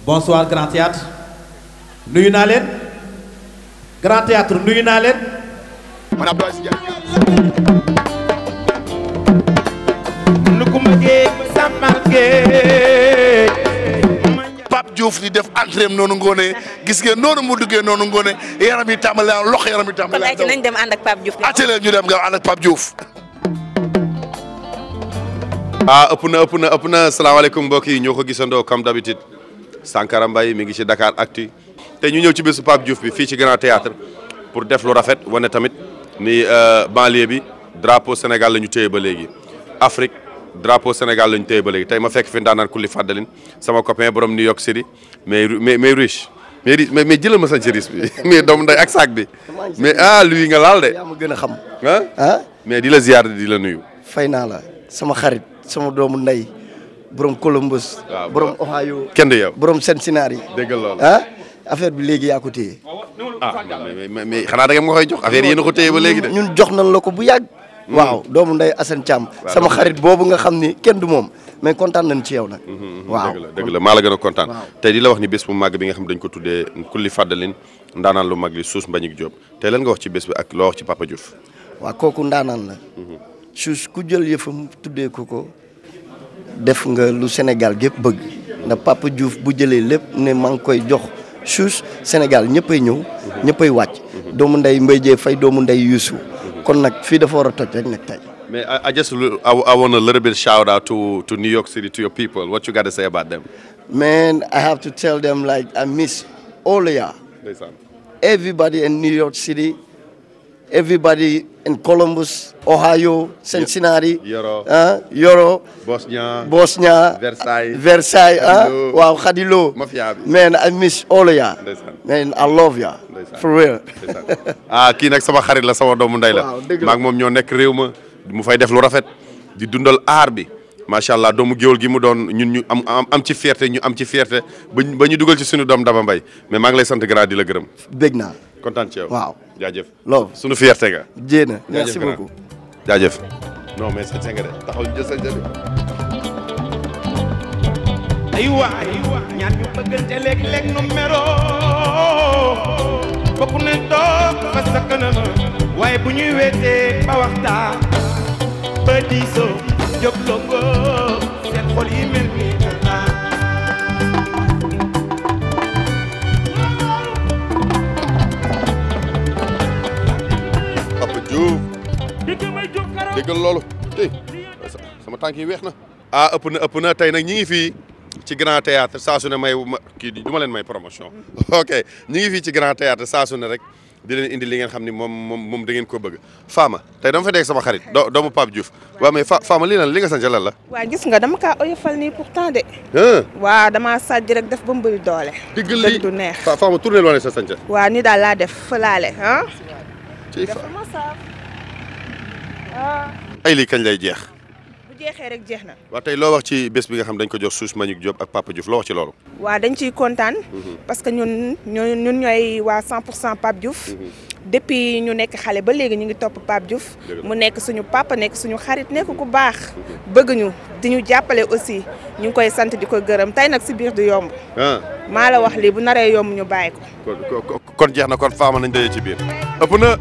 bonsoir Grand Théâtre nuyu naa leen Grand Théâtre nuyu naa leen man Abdoulaye Sy Pape Diouf di def entrée noonu ngoone gis ngeen noonu mu duggee noonu ngoone yaram yi tàmbali lox yaram yi tàmbali kon nañ dem ànd ak Pape Diouf. attelé ñu dem nga ànd ak Pape Diouf. ëpp na salaamaaleykum mbokk yi ñoo ko gisandoo comme d'habitude Sankara Mbaye mi ngi ci Dakar Actu te ñu ñëw ci bésu Pape Diouf bi fii ci Grand Théâtre pour def lu rafet wane tamit ni banlieue bi drapeau Sénégal la ñu téye ba léegi Afrique drapeau Sénégal la ñu téye ba léegi tey ma fekk fi ndaanaan kulli fàddalin sama copain borom New York City mais riche mais jëlal ma sañ ci risque bi mais doomu nday ak sac bi mais lui nga laal de. yaa ma gën a xam. mais di la ziar di la nuyu. fay naa la sama xarit sama doomu ndey borom Columbus. waaw borom Ohio. kenn du yow borom Cincinnati. dégg loolu affaire bi léegi yaa ko téye. mais xanaa da ngeen ma koy jox affaire yéen a ko téye ba léegi de. ñun jox nañ la ko bu yàgg. waaw doomu ndey Assane Thiam. sama xarit boobu nga xam ni kenn du moom mais kontaan nañ ci yow nag. waaw dëgg la maa la gën a kontaan. tey di la wax ni bés bu màgg bi nga xam dañ ko tuddee kulli fàddalin ndaanaan lu mag li Suus Mbagnick Diop tey lan nga wax ci bés bi ak loo wax ci Papa Diouf. waaw kooku ndaanaan la. Suus ku jël yëfam tuddee ko def nga lu Sénégal gépp bëgg ndax Papa Diouf bu jëlee lépp ne maa ngi koy jox Suus Sénégal ñëppay ñëw. ñëppay wàcc. doomu ndey Mbaye Dieye Faye doomu ndey Youssou kon nag fii dafa war a toj rek nag tey. mais I just I want a little bit shout out to New York City, to your people. What you got to say about them? Man, I have to tell them like I miss all of y'all. Everybody in New York City, everybody in Columbus, Ohio, Cincinnati, Yoro, Bosnia, Versailles, wow, Khadilo. Man, I miss all of y'all. Man, I love y'all. For real. Kii nag sama xarit la sama doomu ndey la. Maak moom ñoo nekk réew ma mu fay def lu rafet di dundal aar bi macha allah doomu géwél gi mu doon ñun ñu am ci fierté ñu am ci fierté ba ñu dugal ci suñu doom Daba Mbaye mais maa ngi lay sant grand di la gërëm. Bég naa. kontaan ci yow. waaw jaajëf. loolu suñu fierté nga. jéena merci beaucoup. jaajëf. non mais sañ nga de taxaw ñu jël sañ de. aywa ñaar ñu bëggante léeg-léeg nu mero bokku ne toog fa sa kanam waaye bu ñuy weetee ba waxtaan ba diisoo jóg longo seen xol yi mel ni Papa Diouf déggal loolu tey sama tànk yi weex na. ëpp na tey nag ñi ngi fii ci Grand Théâtre saa su ne may kii du ma leen may promotion ok ñi ngi fii ci Grand Théâtre saa su ne rek di leen indi li ngeen xam ni moom da ngeen ko bëgg Fama tey dama fa dégg sama xarit doomu Pape Diouf waaw mais Fama lii lan li nga sant lan la. waa gis nga dama kaa oyofal nii pourtant de. waa damaa sàjj rek def ba mu bëri doole. digg lii du neex Fama tourné loo ne sa sant. waa ni daal laa def fëlaale ci ay lii kañ lay jeex. jeexee rek jeex na. waaw tey loo wax ci bés bi nga xam dañ ko jox Suus Mbagnick Diop ak Papa Diouf loo wax ci loolu. waaw dañ ciy kontaan. parce que ñun ñooy waa 100% Pape Diouf. depuis ñu nekk xale ba léegi ñu ngi topp Pape Diouf. mu nekk suñu papa nekk suñu xarit nekk ku baax. bëgg ñu di ñu jàppale aussi ñu ngi koy sant di ko gërëm tey nag si biir du yomb. maa la wax lii bu naree yomb ñu bàyyi ko. kon jeex na kon Fama nañ dajee ci biir ëpp na.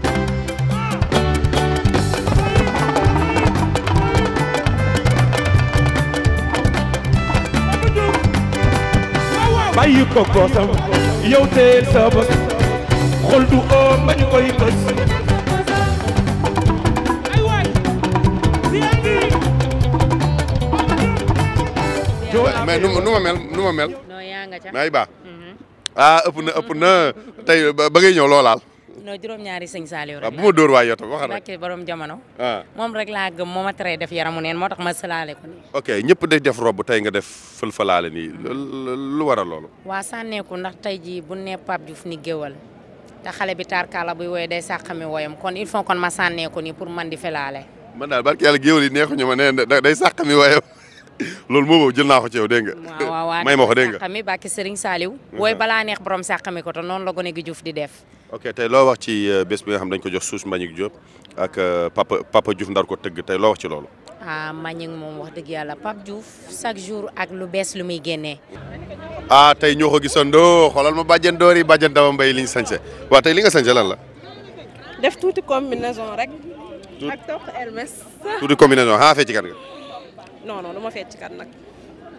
bàyyi ko goosam yow teel sa bos xol du oom ba ñu koy bës mais nu ma mel non yaa nga ca may baax ëpp na tey ba ngay ñëw loolaal non juróom-ñaari sëñ Saliou waaw rek bu ma dóor waay yow tam waxal rek barke borom jamono moom rek laa gëm moo ma teree def yaramu neen moo tax ma sëlaale ko nii ok ñëpp day def robb tey nga def fël-fëlaale nii lu waral loolu waa sànneeku ndax tey jii bu ne Pape Diouf ni géwal te xale bi tarkala buy woy day sàqami woyam kon il faut kon ma sànneeku nii pour man di felaale man daal barke yàlla géwal yi neexuñu ma ne day sàqami woyam loolu moo jël naa ko ci yow dégg nga waaw may ma ko dégg nga sàqami bàkki Serigne Saliou wooy balaa neex borom sàqami ko te noonu la gone gi Diouf di def ok tey loo wax ci bés bi nga xam dañ ko jox Suus Mbagnick Diop ak Papa Diouf ndar ko tëgg tey loo wax ci loolu ah Mbagnick moom wax dëgg yàlla Pape Diouf chaque jour ak lu bees lu muy génnee. ah tey ñoo ko gisandoo xoolal ma bàjjen door yi bàjjen Daba Mbaye li ñu sañse waaw tey li nga sañse lan la. def tuuti combinaison rek. ak topp Hermès. tuuti combinaison ah fecc kat nga. non non dama fecc kat nag.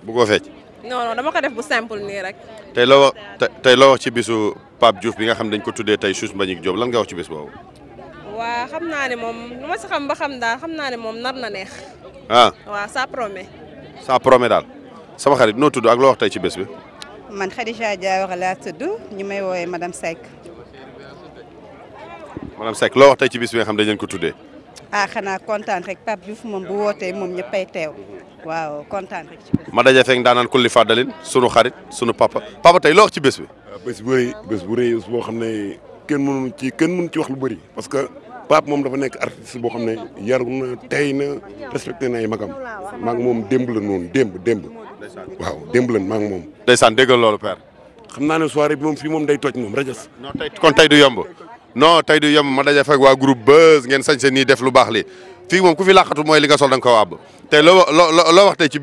bëggoo fecc. non dama ko def bu simple nii rek. tey loo wax ci bisu Pape Diouf bi nga xam dañ ko tuddee tey Chouz Mbagnick Diop lan nga wax ci bis boobu. waa xam naa ne moom lu ma si xam ba xam daal xam naa ne moom nar na neex. ah waaw ça promet. ça promet daal sama xarit noo tudd ak loo wax tey ci bés bi. man Khadija Diawara laa tudd ñu may woowee madame Seck. madame Seck loo wax tey ci bis bi nga xam dañ leen ko tuddee. ah xanaa kontaan rek Pape Diouf moom bu wootee moom ñëppay teew waaw kontaan rek ci bés bi. ma daje fekk daanaan kulli fàddalin sunu xarit sunu papa tey loo wax ci bés bi. bés bu rëy boo xam ne kenn mënu ci wax lu bëri parce que Pape moom dafa nekk artiste boo xam ne yaru na tey na respecté na ay magam maa ngi moom démb la noonu démb waaw démb la maa ngi moom. ndeysaan déggal loolu père. xam naa ne soirée bi moom fii moom day toj moom rajas. non tey kon tey du yomb non tey du yomb ma daje fekk waa groupe Buzz ngeen sañ seen nii def lu baax li fii moom ku fi laqatu mooy li nga sol da nga ko wàbb tey loo wax tey ci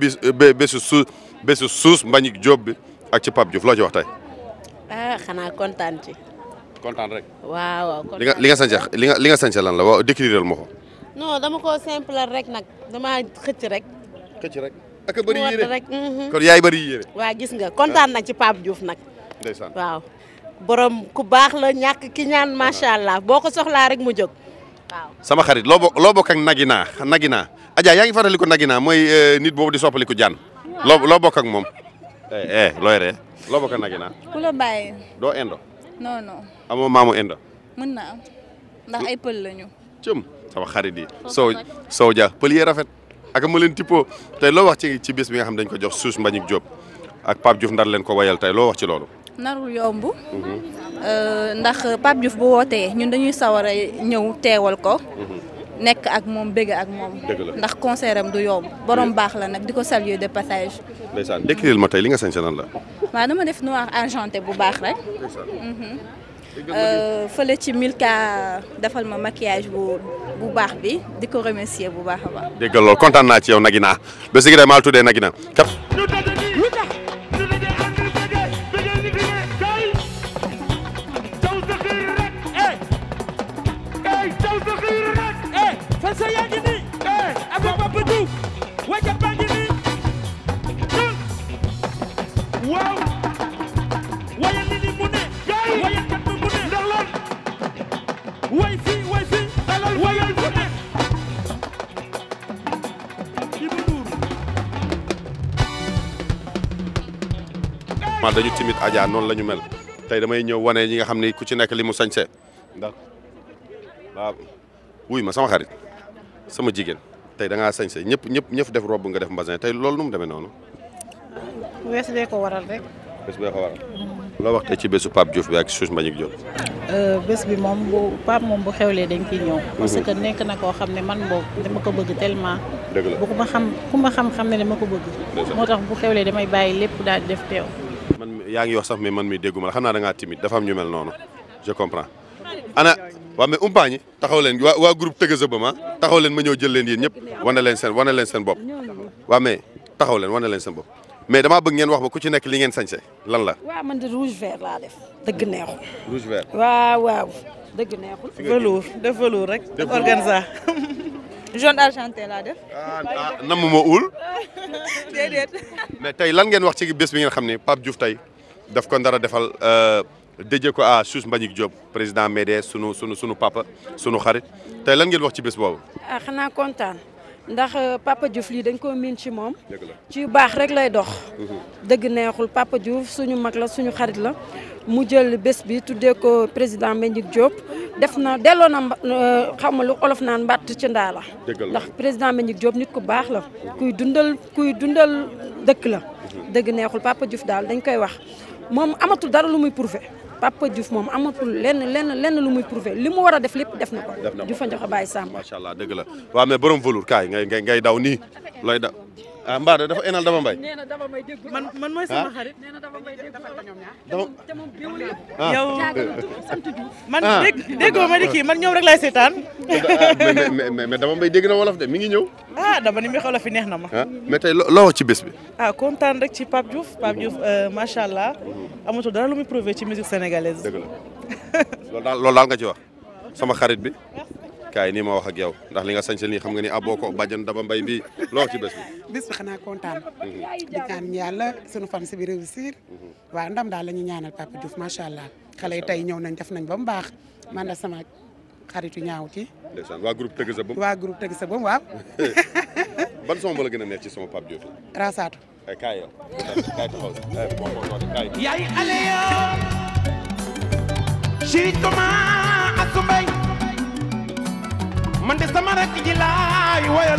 bésu Chouz Mbagnick Diop bi ak ci Pape Diouf loo ci wax tey. ah xanaa kontaan ci. kontaan rek. waaw li nga sañse lan la waaw décrire ma ko. non dama ko simple rek nag dama xëcc rek. ak bëri yére rek. kon yaay bëri yére. waaw gis nga kontaan na ci Pape Diouf nag. ndeysaan waaw. borom ku baax la ñàkk ki ñaan macha allah boo ko soxlaa rek mu jóg waaw. sama xarit loo bokk ak Nagina Adja yaa ngi fàttali ko Nagina mooy nit boobu di soppaliku jaan loo bokk ak moom. looy ree loo bokk ak Nagina. ku la bàyyi. doo indo. non. amoo maamu indo. mën na am ndax ay pël lañu. cëm sama xarit yi. Sow Dia pël yee rafet. ak ma leen tippoo tey loo wax ci bés bi nga xam dañ ko jox Chouz Mbagnick Diop ak Pape Diouf ndar leen ko wayal tey loo wax ci loolu. narul yomb. ndax Pape Diouf bu wootee ñun dañuy sawar a ñëw teewal ko. nekk ak moom bëgg ak moom. ndax concert am du yomb borom baax la nag di ko saluer de passage. ndeysaan décrire ma tey li nga sañ nan la. waaw dama def noir argenté bu baax rek. fële ci Milka defal ma maquillage bu baax bi di ko remercier bu baax a baax. déggal loolu kontaan naa ci yow Nagina ba si gi maa tuddee Nagina kat. waaw waaye li ni mu ne waaye kat mu ne ndax lan way fi dalal wayal mu ne Ibou Ndour ma dañu timit Adja noonu la ñu mel tey damay ñëw wane ñi nga xam ne ku ci nekk li mu sañse ndax waaw wuy ma sama xarit sama jigéen tey da ngaa sañse ñëpp def robe nga def mbasin tey loolu nu mu demee noonu. bés bee ko waral rek. bés bee ko waral. loo wax tey ci bésu Pape Diouf bi ak Chouz Mbagnick Diop. bés bi moom bu Pape moom bu xewlee dañ ciy ñëw. parce que nekk na koo xam ne man boobu dama ko bëgg tellement. dëgg la bu ku ma xam ne dama ko bëgg. moo tax bu xewlee damay bàyyi lépp daal di def teew. man yaa ngi wax sax mais man mi dégguma la xam naa da ngaa timide dafa am ñu mel noonu je comprends. ana waa mais umpaañi taxaw leen waa groupe Tëgg ba ma taxaw leen ma ñëw jël leen yéen ñëpp wane leen seen bopp waa mais taxaw leen wane leen seen bopp mais damaa bëgg ngeen wax ma ku ci nekk li ngeen sañse lan la. waaw man de rouge vert laa def dëgg neexul. rouge vert waaw dëgg neexul. velours rek. organza. jaune argenté laa def. nam ma uul. déedéet. mais tey lan ngeen wax ci bés bi ngeen xam ne Pape Diouf tey daf ko ndara defal déjee ko à Chouz Mbagnick Diop président MEDES sunu papa sunu xarit tey lan ngeen wax ci bés boobu. ah xanaa kontaan ndax Papa Diouf lii dañ ko miin ci moom. ci baax rek lay dox. dëgg neexul Papa Diouf suñu mag la suñu xarit la mu jël bés bi tuddee ko président Mbagnick Diop def na delloo na xam nga lu olof naan mbatt ci ndaa la. ndax président Mbagnick Diop nit ku baax la. kuy dundal dëkk la. dëgg neexul Papa Diouf daal dañ koy wax moom amatul dara lu muy prouvé. Papa Diouf moom amatul lenn lu muy prouvé li mu war a def lépp def na ko. Diouf a joxe bàyyi sàmm. macha allah dëgg la waaw mais borom velours kaay ngay daw nii looy daw ah Mbada dafa enal Daba Mbaye. nee na Daba Mbaye dégg man mooy sama xarit. nee na Daba Mbaye dégg te moom géwël la. ah yow man déggoo ma di kii man ñoom rek lay seetaan. mais Daba Mbaye dégg na wolof de mi ngi ñëw. ah Daba ni mi xolof fi neex na ma. mais tey loo wax ci bés bi. ah kontaan rek ci Pape Diouf macha allah amatul dara lu muy prouvé ci musique sénégalaise. dëgg la loolu daal nga ci wax sama xarit bi. kaay nii ma wax ak yow ndax li nga sañse nii xam nga ni aboo ko bàjjan Daba Mbaye bi loo ci bés bi. bis bi xanaa kontaan. di ñaan yàlla sunu fan si bi réussir. waaw ndam daal la ñu ñaanal Papa Diouf macha allah xale yi tey ñëw nañ def nañ ba mu baax man da sama xaritu ñaawut yi. ndeysaan waa groupe Tëgg sa Bëm. waa groupe Tëgg sa Bëm waaw. ban son ba la gën a neex ci sama Pape Diouf. Rasaatu. kaay yow kaay taxaw kaay. yaay ale yo ci Thomas ak Mbaye man de sama rakk ji laay woyal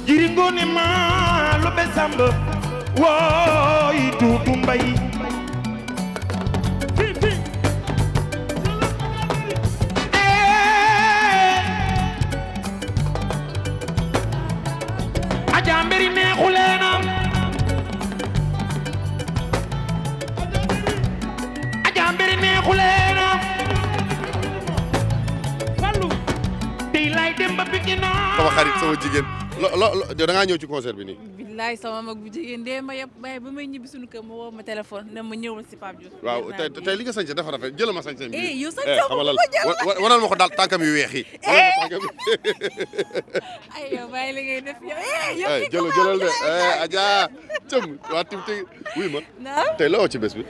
jiri ngoone ma lu be samba wooy Duudu Mbay aja mbiri neexu leena mbiri neexu leena fallu tey lay dem ba Pikine sama xarit sama jigéen da ngaa ñëw ci concert bi nii. billaay sama mag bu jigéen dee ma yëpp waaye ba may ñibbi suñu kër ma woo ma téléphone ne ma ñëwal si Pape Diouf. waaw tey li nga sañse dafa rafet jëlal ma sañse bi. yow sañse ko ko jël wanal ma ko daal tànkam yu weex yi. ay yow bàyyi li ngay def yow jëlal de Adja cëm waa Timti wuy ma. tey loo ci bés bi.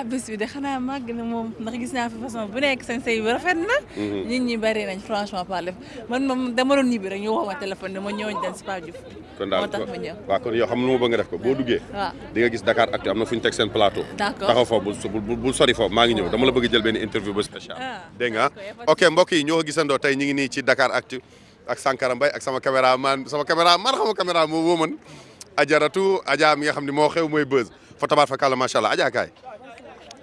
bés bi de xanaa màgg na moom ndax gis naa fi façon bu nekk sañse yu rafet na. nit ñi bari nañ franchement parler man moom dama doon ñibbi rek ñu woo ma téléphone ne ma ñëwoon dem si Pape Diouf. kon daal moo tax ma ñëw. waaw kon yow xam nga lu ma bëgg nga def ko boo duggee. waaw di nga gis Dakar Actu am na fu ñu teg seen plateau. d'accord taxaw foofu bul sori foofu maa ngi ñëw dama la bëgg jël benn interview ba spécial. dégg nga ok mbokk yi ñoo ko gisandoo tey ñu ngi nii ci Dakar Actu ak Sankara Mbaye ak sama caméraman xam nga caméra moo woo man Ajaratu Adja mi nga xam ne moo xew mooy buzz fa tabaar fa kàlla macha allah Adja kaay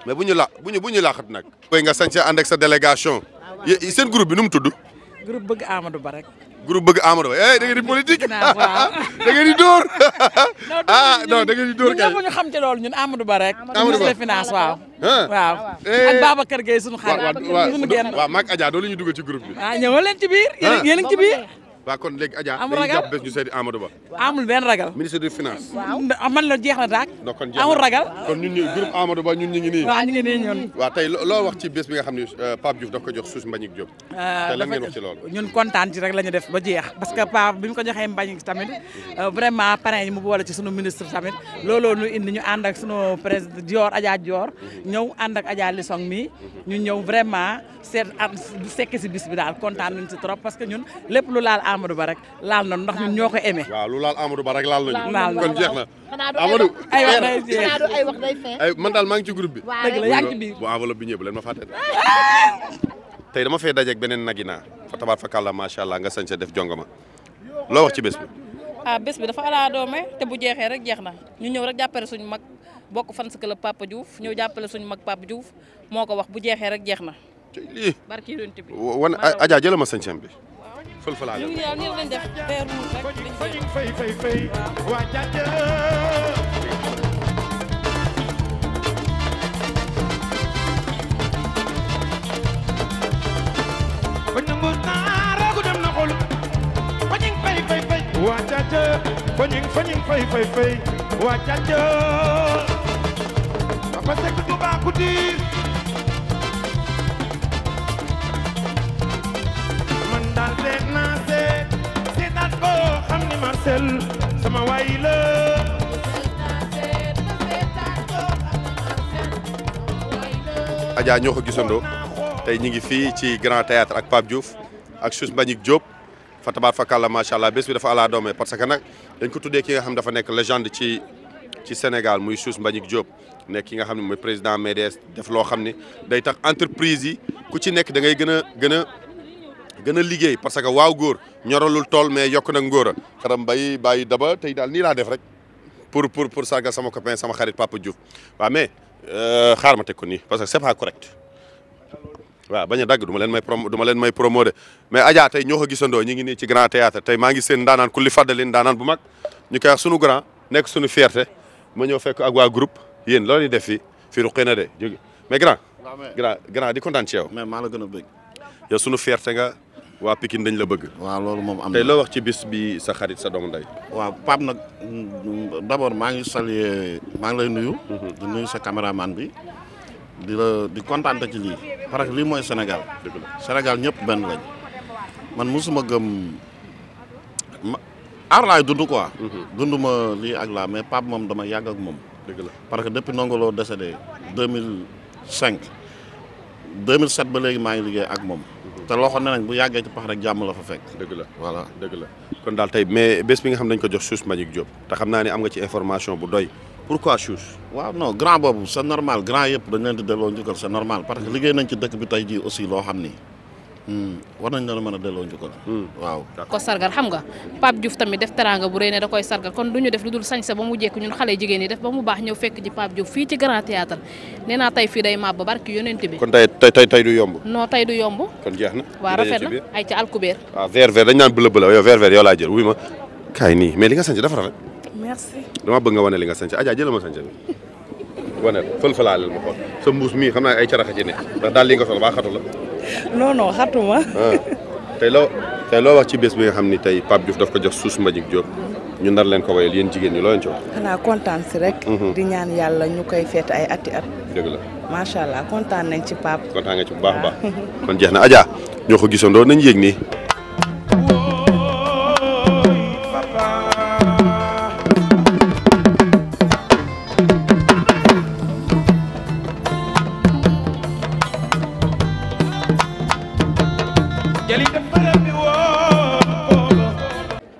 mais bu ñu laaxat nag. koy nga sañ ànd ak sa délégation seen groupe bi nu mu tudd. groupe bëgg Amadou Ba rek. groupe bëgg Amadou Ba da ngeen di politique. da ngeen di dóor. non da ngeen di dóor kay. ñun ñu xam ci loolu ñun Amadou Ba rek. Amadou Ba ministre des finances waaw. waaw ak Babacar Gueye sunu xarit. sunu genn waaw maag Adja doo la ñuy dugal ci groupe bi. ñëwal leen ci biir. yéen a ngi ci biir. waaw kon léegi Adja amul dañuy ragal jàpp bés ñu seeti Amadou Ba. amul benn ragal. ministre des finances. man la jeex na daak. amul ragal. kon ñun ñu groupe Amadou Ba ñun ñu ngi nii. waaw ñu ngi nii ñun. waaw tey loo wax ci bés bi nga xam ne Pape Diouf daf ko jox Suus Mbagnick Diop. tey lan ngeen wax ci loolu. ñun kontaan ci rek la ñu def ba jeex parce que Pape bi ñu ko joxee Mbagnick tamit vraiment parrain yi mu boole ci sunu ministre tamit looloo ñu indi ñu ànd ak sunu président Dior Adja Dior ñëw ànd ak Adja Lisong mi ñu ñëw vraiment sekk si bis bi daal kontaan nañ si trop parce que ñun lépp lu laal Amadou Ba rek laal nañu ndax ñun ñoo ko aimé. waaw lu laal Amadou Ba rek laal nañu. laal kon jeex na. Amadou ay wax day jeex ay wax day feeñ. ay man daal maa ngi ci groupe bi. dëgg la yaa ngi ci biir bu enveloppe bi ñëw bu leen ma fàtte. tey dama fay dajeeg beneen nagina fa tabaar fa kàlla macha allah nga sañ sa def jongoma loo wax ci bés bi. bés bi dafa ala doome te bu jeexee rek jeex na ñu ñëw rek jàppale suñu mag bokk fan si club Papa Diouf ñëw jàppale suñu mag Papa Diouf moo ko wax bu jeexee rek jeex na. lii barki yonent bi. wan Adja jëla ma sañ bi. fël fa laa ñu ngi nii lañ def vers rouge rek. waa jaajë ba nangu naa roogu dem na xol fañing fay waa jaajë fañing fay waa jaajë Papa Seck du baaku diir man daal seet naa seetaat ko xam ni Marcel sama waay la Adja ñoo ko gisandoo tey ñu ngi fii ci Grand Théâtre ak Pape Diouf ak Suus Mbagnick Diop fa tabaar fa kàlla macha allah bés bi dafa ala doome parce que nag dañ ko tuddee ki nga xam dafa nekk légende ci Sénégal muy Suus Mbagnick Diop nekk ki nga xam ne mooy président MEDES def loo xam ne day tax entreprise yi ku ci nekk da ngay gën a liggéey parce que waaw góor ñoralul tool mais yokk nag ngóora xaram bay bàyyi daba tey daal nii laa def rek pour sargal sama copain sama xarit Papa Diouf waaw mais xaar ma teg ko nii parce que c'est pas correct waaw bañ a dagg du ma leen may promo de mais Adja tey ñoo ko gisandoo ñu ngi nii ci Grand Théâtre tey maa ngi seen ndaanaan kulli faddalin ndaanaan bu mag ñu koy wax sunu grand nekk sunu fierté ma ñëw fekk ak waa groupe yéen loolu def fii ruqee na de jóge mais grand di kontaan ci yow. mais maa la gën a bëgg. yow sunu fierté nga waa Pikine dañ la bëgg. waaw loolu moom am na tey loo wax ci bis bi sa xarit sa doomu ndey. waaw Pape nag d'abord maa ngi saluer maa ngi lay nuyu. di nuyu sa caméraman bi. di kontaan ci lii parce que lii mooy Sénégal. Sénégal ñëpp benn lañ. man mosuma gëm aar laay dund quoi. dunduma lii ak laa mais Pape moom dama yàgg ak moom. dëgg la parce que depuis Ndongo Lo décédé 2005 2007 ba léegi maa ngi liggéey ak moom. te loo xam ne nañ bu yàggee ci pax rek jàmm la fa fekk. dëgg la voilà dëgg la kon daal tey mais bés bi nga xam dañ ko jox Chouch Mbagnick Diop te xam naa ne am nga ci information bu doy pourquoi Chouch. waaw non grand boobu c'est normal grand yëpp dañ leen di delloo njukkal c'est normal parce que liggéey nañ ci dëkk bi tey jii aussi loo xam ni war nañ leen mën a delloo njukkal. waaw. ko sargal xam nga Pape Diouf tamit def teranga bu rëy ne da koy sargal kon du ñu def lu dul sañse ba mu jekk ñun xale jigéen ñi def ba mu baax ñëw fekk ji Pape Diouf fii ci Grand Théâtre nee naa tey fii day màbb ba barki yonent bi. kon tey du yomb. non tey du yomb. kon jeex na. waaw rafet na ay ca alkubeer. waaw vert dañ naan bëla yow vert yow laa jël wuy ma kaay nii mais li nga sañse dafa rafet. merci. dama bëgg nga wane li nga sañse Adja jëlal ma sañse bi wane fël-fëlaaleel ma xool sa mbuus mii xam naa ay caraxa ci ne ndax daal li nga sol baa xatu la. non xatuma. tey loo wax ci bés bi nga xam ni tey Pape Diouf daf ko jox Chouch Mbagnick Diop ñu nar leen ko wayal yéen jigéen ñi loo leen ci wax. xanaa kontaan si rek. di ñaan yàlla ñu koy feete ay ati at. dëgg la macha allah kontaan nañ ci Pape. kontaan nga ci bu baax a baax. kon jeex na Adja ñoo ko gisandoo nañ yéeg nii.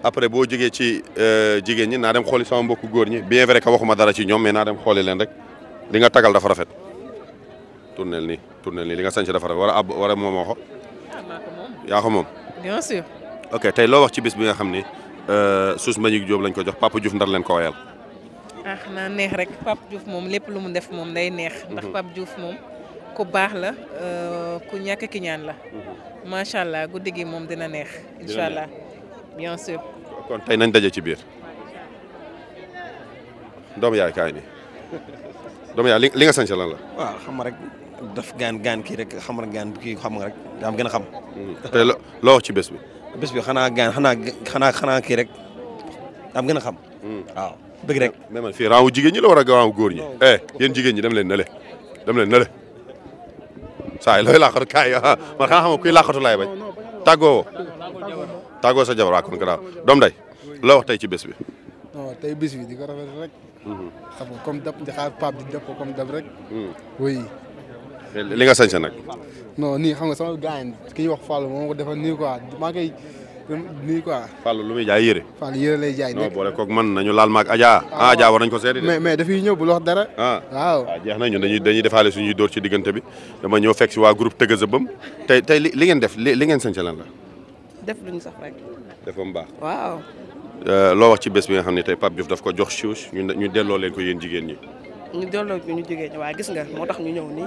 après boo jógee ci jigéen ñi naa dem xooli sama mbokku góor ñi bien vrai que waxuma dara ci ñoom mais naa dem xooli leen rek li nga tagal dafa rafet tournel nii li nga sañse dafa rafet war a moomoo ko yaa ko moom. bien sûr. ok tey loo wax ci bis bi nga xam ni Chouch Mbagnick Diop lañ ko jox Papa Diouf ndar leen ko wayal. xanaa neex rek Pape Diouf moom lépp lu mu def moom day neex. ndax Pape Diouf moom ku baax la ku ñàkk ki ñaan la. macha allah guddi gi moom dina neex. incha allah bien sûr. kon tey nañ daje ci biir doomu yaay kaay nii doomu yaay li nga sañse lan la. waaw xam nga rek daf gaan kii rek xam nga gaan kii xam nga rek daa gën a xam. tey loo wax ci bés bi. bés bi xanaa kii rek daa gën a xam. waaw bëgg rek. mais man fii raawu jigéen ñi la war a raawu góor ñi. yéen jigéen ñi dem leen nële saa yi looy laaxatu kaay man xanaa xam nga kuy laaxatu laay bañ tàggoo sa jabar waa kon garaaw doom day loo wax tey ci bés bi. non tey bés bi di ko rafet rek. xam nga comme dab di xaar Pape di def ko comme dab rek. oui. li nga sañse nag. non nii xam nga sama gars yi ki ñuy wax Fallou moo ko defal nii quoi maa koy nii quoi. Fallou lu muy jaay yére. Fallou yére lay jaay. non boole koog man nañu laal maag Adja. Adja war nañ ko seeti de. mais dafay ñëw bul wax dara. waaw jeex na ñun dañuy defaale suñuy dóor ci diggante bi dama ñëw fekk si waa groupe Tëgg sa bëm tey li ngeen def li ngeen sañse lan la. def luñu sax rek. def ba mu baax. waaw. loo wax ci bés bi nga xam ne tey Pape Diouf daf ko jox Chouch ñu delloo leen ko yéen jigéen ñi. ñu delloo ko ñu jigéen ñi waaye gis nga moo tax ñu ñëw nii.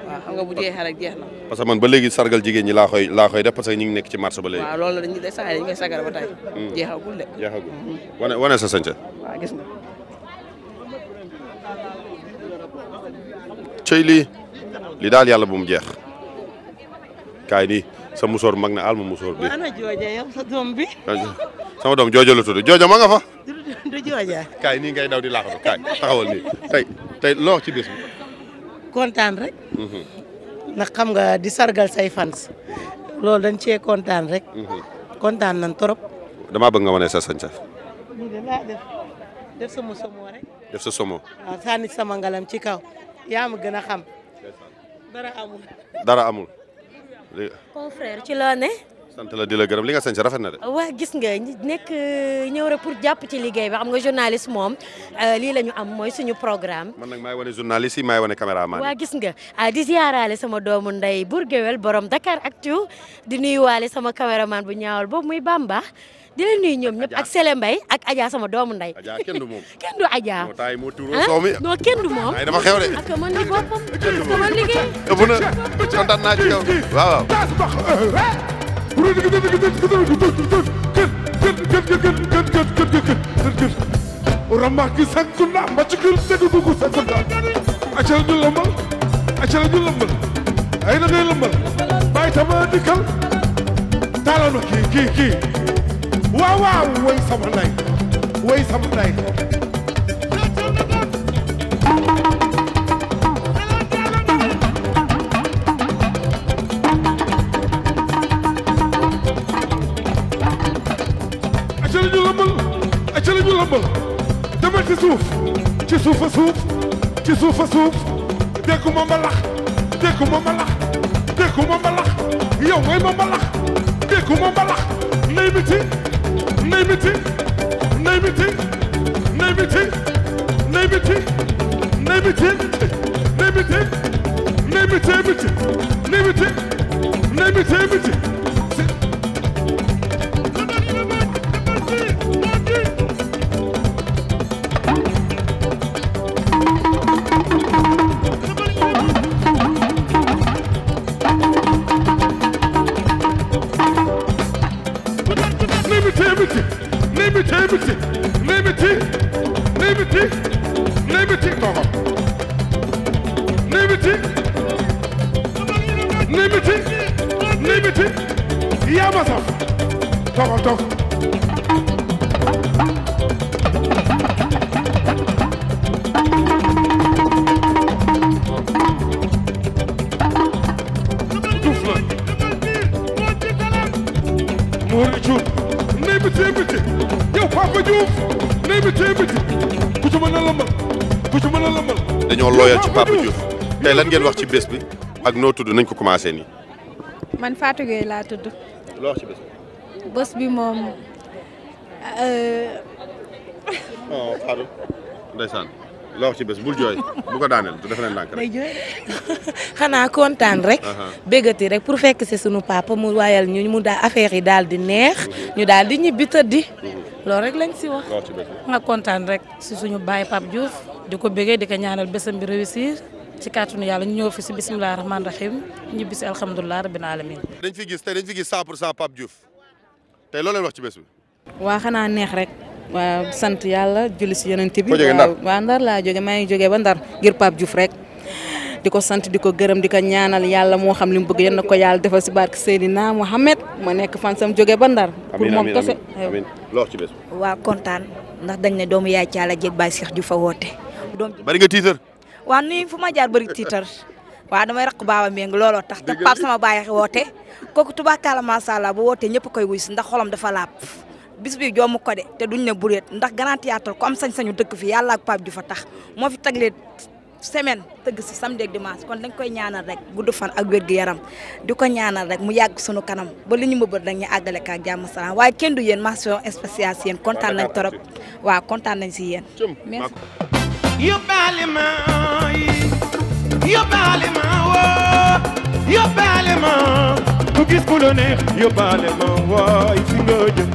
waaw xam nga bu jeexee rek jeex na. parce que man ba léegi sargal jigéen ñi laa koy def parce que ñu ngi nekk ci marché ba léegi. waaw loolu dañuy des saa yi dañu koy sagal ba tey. jeexagul de. wane sa sañse. waaw gis nga. cey lii daal yàlla bu mu jeex kaay nii sa musóor mag na alma musóor bi. ana jooja yow sa doom bi. sama doom joojo la tudd joojo ma nga fa. du jooja. kaay nii ngay daw di laaxatu kaay taxawal nii tey loo ci bés bi. kontaan rek. ndax xam nga di sargal say fans. loolu dañ cee kontaan rek. kontaan nañ trop. damaa bëgg nga wane sa sañse. lii de laa def sama somo rek. def sa somo. waaw sànni sama ngalam ci kaw. yaa ma gën a xam. dara amul. dara amul. confrère ci loo ne. sant la di la gërëm li nga sañ si rafet na de. waa gis nga nekk ñëw rek pour jàpp ci liggéey bi xam nga journaliste moom lii la ñu am mooy suñu programme. man nag maay wane journaliste yi maay wane caméraman. waa gis nga di ziaraale sama doomu ndey Bour Gueweul borom Dakar Actu di nuyuwaale sama caméraman bu ñaawal boobu muy Bamba di leen nuyu ñoom ñëpp ak Sele Mbaye ak Adja sama doomu ndey. Adja kenn du moom. kenn du Adja. moo taay moo tuuroo soow mi. non kenn du moom. ay dama xew de. ak man ni boppam sama liggéey. ëpp na kontaan naa ci yow waaw waaw. Ramaki sankuna machikul segugu sakunda achala ñu lambal ay na ngay lambal bay tama dikal talama kii waaw waaw way sama nday achala ñu lambal demal ci suuf a suuf déggu ma mbalax yow mooy ma mbalax déggu ma mbalax nay miti yaa ma saf toog duf la Mouride Diouf nay biti yow Papa Diouf nay biti ku ci mën a lambal dañoo looyal ci Papa Diouf tey lan ngeen wax ci bés bi ak noo tudd nañ ko commencé nii. man Fatou Gueye laa tudd. loo wax ci bés bi. bés bi moom. oh Fatou ndeysaan loo wax ci bés bul jooy bu ko daaneel du def leen ndànk rek. xanaa kontaan rek. béggati rek pour fekk si sunu papa mu waayal ñu mu daal affaire yi daal di neex. ñu daal di ñibbi tëddi. loolu rek lañ si wax. loo wax ci bés bi. nga kontaan rek si suñu baay Pape Diouf di ko béggee di ko ñaanal bésam bi réussir. ci kàttanu yàlla ñu ñëw fi si bisimilah rahmaani rahiim ñibbi si alhamdulilah rabbil alamin. dañ fi gis 100% Pape Diouf tey loo leen wax ci bés bi. waa xanaa neex rek. waa sant yàlla julli si yonent bi. foo jógee Ndar waa Ndar laa jóge maa ngi jógee ba Ndar ngir Pape Diouf rek. di ko sant di ko gërëm di ko ñaanal yàlla moo xam li mu bëgg yéen na ko yàlla defal si barke Seydina Mohamed ma nekk fan sam jóge ba Ndar. pour moom kese amiin loo wax ci bés bi. waa kontaan ndax dañ ne doomu yaay Thiala Dieg Baye Cheikh Diouf a woote. bari nga tiitar. waaw nii fu ma jaar bëri tiitar waaw damay raq baaba méng looloo tax te Pape sama baay woote kooku tubaakaala macha allah bu wootee ñëpp koy wuy si ndax xolam dafa laab bis bi joomu ko de te duñ ne bureet ndax Grand Théâtre ko am sañ-sañu dëkk fi yàlla ak Pape Diouf a tax moo fi taglee semaine tëgg si samedi ak dimanche kon dañ koy ñaanal rek gudd fan ak wér gu yaram di ko ñaanal rek mu yàgg sunu kanam ba li ñu mëbër rek ñu àggale ka ak jàmm salaam waaye kenn du yéen mention spéciale si yéen kontaan nañ torop waaw kontaan nañ si yéen merci. Yóbbaale ma yóbbaale ma woo yóbbaale ma ku gis ku la neex yóbbaale ma waay fi nga jëm.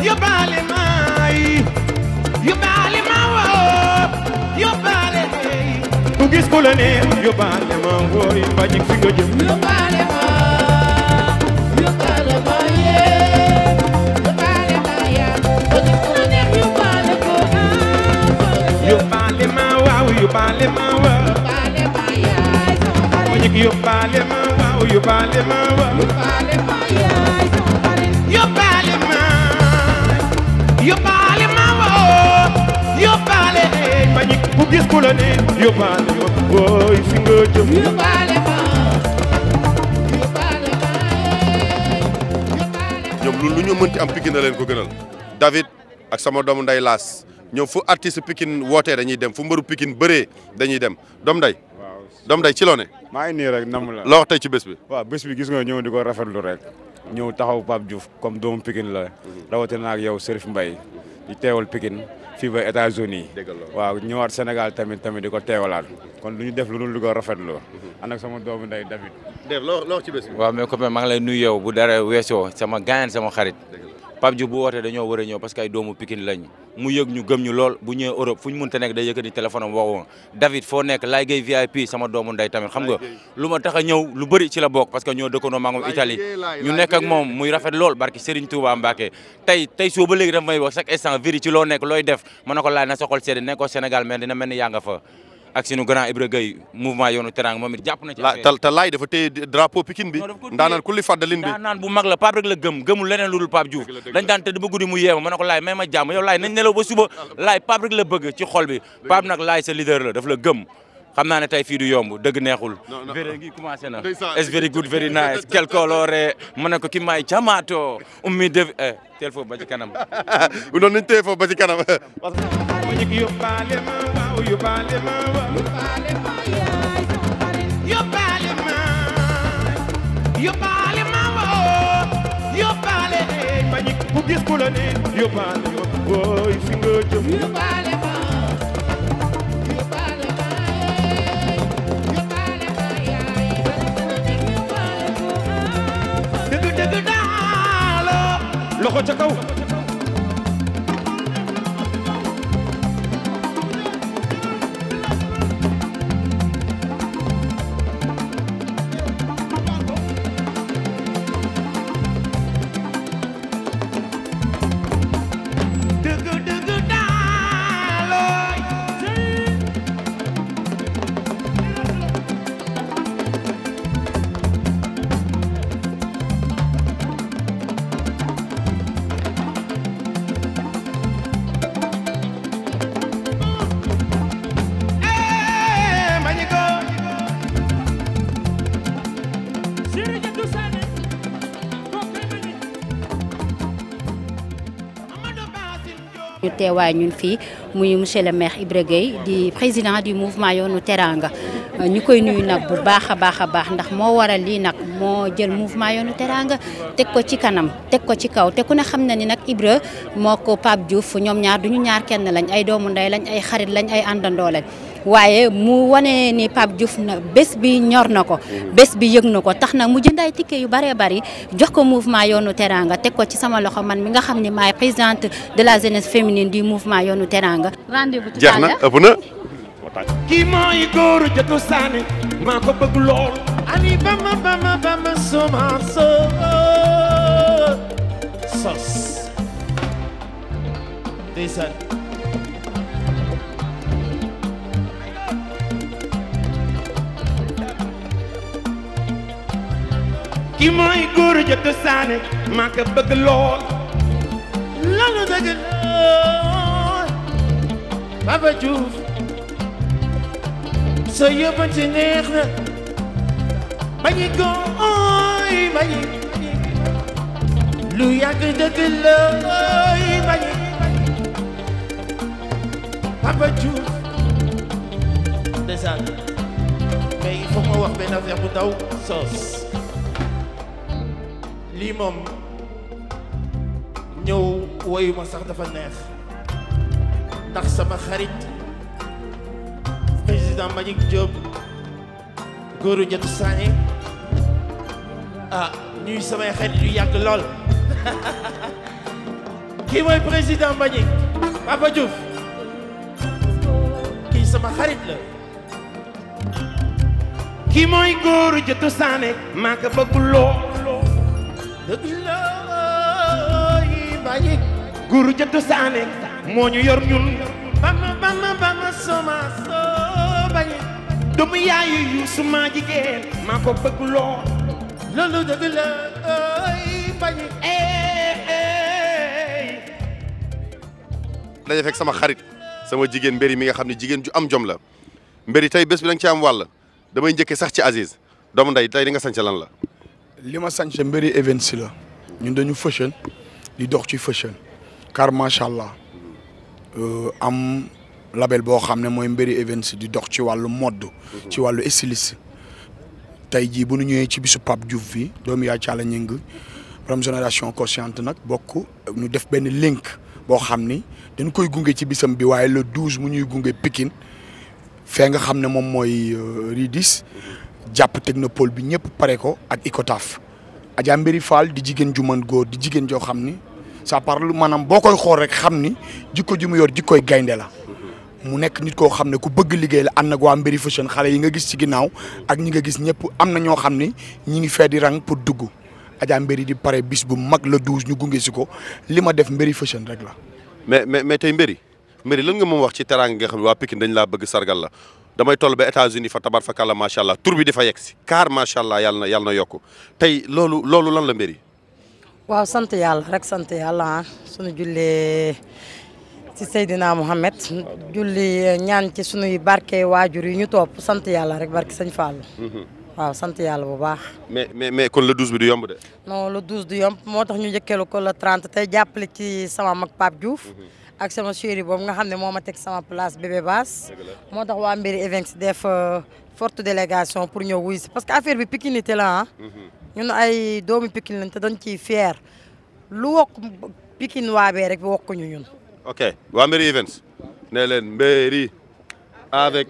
Yóbbaale ma yóbbaale ma woo yóbbaale ku gis ku la neex yóbbaale ma waay bañ fi nga jëm. Yóbbaale ma waaw yóbbaale ma waaw yóbbaale ma waaw yóbbaale ma waaw yóbbaale ma yóbbaale ma waaw yóbbaale ma ñi ku gis ku la ne yóbbaale ma wooy fi nga jëm ñoom lu ñu mënti am Pikine na leen ko gënal David ak sama doomu nday Laas ñoom fu artiste Pikine wootee dañuy dem fu mbëru Pikine bëree dañuy dem Doomu Ndeye. Doomu Ndeye ci loo ne. maa ngi nii rek nam la. loo wax tey ci bés bi. waaw bés bi gis nga ñëw di ko rafetlu rek ñëw taxaw Pape Diouf comme doomu Pikine la rawatina ak yow Serif Mbaye di teewal Pikine fii ba États-Unis waaw ñëwaat Sénégal tamit di ko teewalaat kon lu ñu def lu dul di ko rafetlu ànd ak sama doomu ndey David. Dave loo wax ci bés bi. waaw mais copain maa ngi lay nuyu yow bu dara weesoo sama gaañan sama xarit Pape Diouf bu wootee dañoo war a ñëw parce que ay doomu Pikine lañ mu yëg ñu gëm ñu lool bu ñëwee Europe fu ñu mënta nekk day yëkkati téléphone am waxu David foo nekk Laye Gueye VIP sama doomu ndey tamit xam nga lu ma tax a ñëw lu bëri ci la bokk parce que ñoo dëkkandoo maa ngi Italie ñu nekk ak moom muy rafet lool barki Serigne Touba Mbacké tey soo ba léegi daf may wax chaque instant viri ci loo nekk looy def mën na ko laaj na sa xol sedd nekkoo Sénégal mais dina mel ni yaa nga fa ak sunu grand Ibra Gueye mouvement yoonu teranga moom it jàpp na ci te Laye dafa téye drapeau Pikine bi ndaanaan kulli fàddalin bi ndaanaan bu mag la Pape rek la gëmul leneen lu dul Pape Diouf dañ daan tëdd ba guddi mu yeema ma ne ko Laye may ma jàmm yow Laye nañ nelaw ba suba Laye Pape rek la bëgg ci xol bi Pape nag Laye sa leader la daf la gëm xam naa ne tey fii du yomb dëgg neexul very ngi commencé na it's very good very nice quel colore ma ne ko ki may jamato ummi def teel foofu ba ci kanam noonu nañ teel foofu ba ci kanam yóbbaale ma waaw yóbbaale ma waaw yóbbaale ma yóbbaale ma waaw yóbbaale ma ñi ku gis ku la ne yóbbaale ma booy fi nga jëm yóbbaale ma yóbbaale ma yóbbaale ma yaay dëgg daalo loxo ca kaw ñu teewaay ñun fii muy monsieur le maire Ibra Gueye di président du mouvement yoonu teranga ñu koy nuyu nag bu baax a baax ndax moo waral lii nag moo jël mouvement yoonu teranga teg ko ci kanam teg ko ci kaw te ku ne xam na ni nag Ibra moo ko Pape Diouf ñoom ñaar duñu ñaar kenn lañ ay doomu ndey lañ ay xarit lañ ay àndandoo lañ waaye mu wane ni Pape Diouf na bés bi ñor na ko bés bi yëg na ko tax nag mu jënd ay ticket yu bëree bëri jox ko mouvement yoonu teranga teg ko ci sama loxo man mi nga xam ne maay présidente de la jeunesse féminine du mouvement yoonu teranga rendez-vous tout à l'heure jeex na ëpp na kii mooy góoru jëtu saane maa ko bëgg lool ani bama soma sos ndeysaan kii mooy góoru jëtu saane maa ko bëgg lool loolu dëgg lool Papa Diouf so yóbbante neex na bañi gooy bañi lu yàgg dëgg looy bañi Papa Diouf ndeysaan mais il faut ma wax benn affaire bu ndaw sos lii moom ñëw woyu ma sax dafa neex ndax sama xarit président Mbagnick Diop góoru jëtu saane ñuy samay xarit yu yàgg lool kii mooy président Mbagnick Papa Diouf kii sama xarit la kii mooy góoru jëtu saane maa ko bëgg lool dëgg looy Mbagnick góoru jëtu saane moo ñu yor ñun bama soma bañi doomu yaayu yu suma jigéen maa ko bëgg lool loolu dëgg la bañi dañu fekk sama xarit sama jigéen mbéri mi nga xam ne jigéen ju am jom la mbéri tey bés bi da nga ci am wàll damay njëkkee sax ci Aziz doomu ndey tey di nga sañse lan la li ma sañse mbéri events la ñun dañu fashion di dox ci fashion car macha allah am label boo xam ne mooy Mbéri Events di dox ci wàllu mode ci wàllu styliste tey jii bu ñu ñëwee ci bisu Pape Diouf bi doomu yaa Caala Ñing borom génération consciente nag bokk ñu def benn link boo xam ni dañ koy gunge ci bisam bi waaye le 12 mu ñuy gunge Pikine fee nga xam ne moom mooy Ridis jàpp technopole bi ñëpp pare ko ak Icotaf Adja Mbéri Fall di jigéen ju mën góor di jigéen joo xam ni ça parle maanaam boo koy xool rek xam ni jikko ju mu yor jikkoy gaynde la mu nekk nit koo xam ne ku bëgg liggéey la ànd ak waa Mbéri Fashion xale yi nga gis ci ginnaaw ak ñi nga gis ñëpp am na ñoo xam ni ñi ngi fee di rang pour dugg Adja Mbéri di pare bis bu mag le 12 ñu gunge si ko li ma def Mbéri Fashion rek la. mais tey Mbéri lan nga moom wax ci teraanga nga xam ne waa Pikine dañ laa bëgg sargal la damay toll ba États-Unis fa tabar fa kàlla macha allah tur bi di fa yegg si car macha allah yàlla na yokku tey loolu lan la Mbéri. waaw sant yàlla rek sant yàlla sunu jullee ci Seydina Mohamed julli ñaan ci sunuy barke waajur yi ñu topp sant yàlla rek barke sëñ Fallou. waaw sant yàlla bu baax. mais kon le 12 bi du yomb de. non le 12 du yomb moo tax ñu njëkkeelu ko le 30 tey jàppale ci sama mag Pape Diouf. ak sama chéri boobu nga xam ne moo ma teg sama place bébé baas. moo tax waa Mbéri Events def forte délégation pour ñëw wuy si parce que affaire bi pikinité la ah. ñun ay doomu Pikine lañ te dañ ciy fier lu wokk Pikine waabee rek wokk ñu ñun. ok waa Mbéri Events ne leen Mbéri avec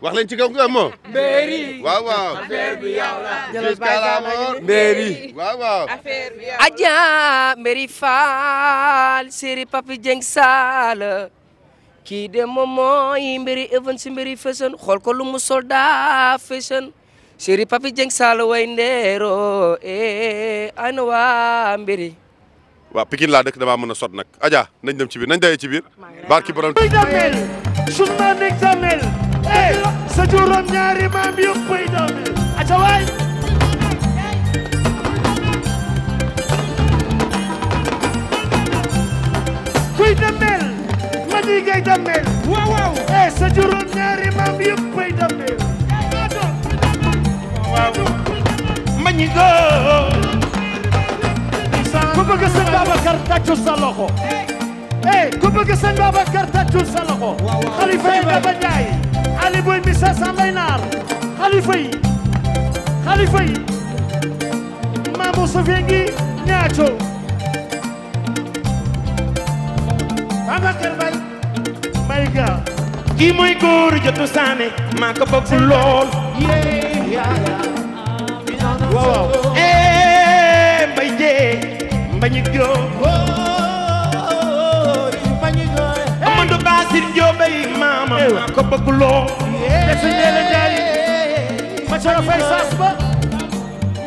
wax leen ci kaw nga moo. Mbéri waaw. affaire bi yow la. jusqu'à la mort. Mbéri waaw. affaire bi yow. Adja Mbéri Fall séri Papi Dieng Sall kii de moom mooy Mbéri Events Mbéri Fashion xool ko lu mu soldat fashion. Chéri Papi Dieng Sall way ndeero ana waa Mbéri. waaw Pikine laa dëkk damaa mën a sot nag Adja nañ dem ci biir nañ dayee ci biir barki borom. bay damel sunu maam nekk damel sa juróom ñaari maam yëpp bay damel aca waay kuy damel ma di gay damel waaw sa juróom ñaari maam yëpp bay damel mañi go ku bëgg sëñ Babacar tàccul sa loxo ku bëgg sëñ Babacar tàccul sa loxo xalifa yi Baba Njaay Ali Boy mi sasan lay naar xalifa yi Maamu Sofia ngi ñaaco Babacar Bay may ga kii mooy góor jotu saane maa ko bëgg lool waaw mbay jee mbañik joo Amadou Basir Ndiobé maama maa ko bëgg lool defe ñeele jaay ma coro fay saas ba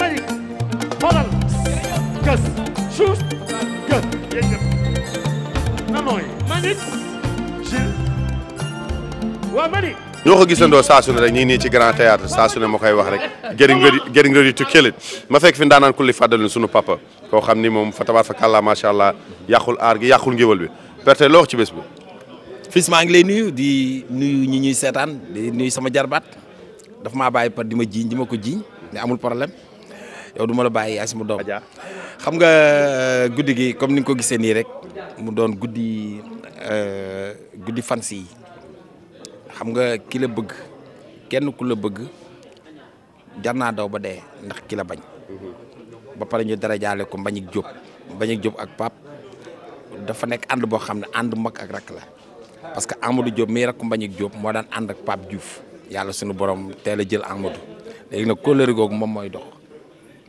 mañik xoolal gës suus gës yëngëp na nooy mañik waa mañik ñoo ko gisandoo saa su ne rek ñu ngi nii ci grand théâtre saa su ne ma koy wax rek getting ready to kill it ma fekk fi ndaanaan ku li fàddal sunu papa koo xam ni moom fa tabaar fa kàllaa macha allah yàqul aar gi yàqul ngéwal bi perte loo wax ci bés bi. fils maa ngi lay nuyu di nuyu ñi ñuy seetaan di nuyu sama jarbaat daf maa bàyyi par di ma jiiñ di ma ko jiiñ ne amul problème yow du ma la bàyyi yaay sama doom xam nga guddi gi comme ni nga ko gisee nii rek mu doon guddi fans yi xam nga ki la bëgg kenn ku la bëgg jar naa daw ba dee ndax ki la bañ ba pare ñu dara jaale ko Mbagnick Diop ak Pape dafa nekk ànd boo xam ne ànd mag ak rak la parce que Amadou Diop mii rakku Mbagnick Diop moo daan ànd ak Pape Diouf yàlla suñu borom teel a jël Amadou léegi nag kóllëre googu moom mooy dox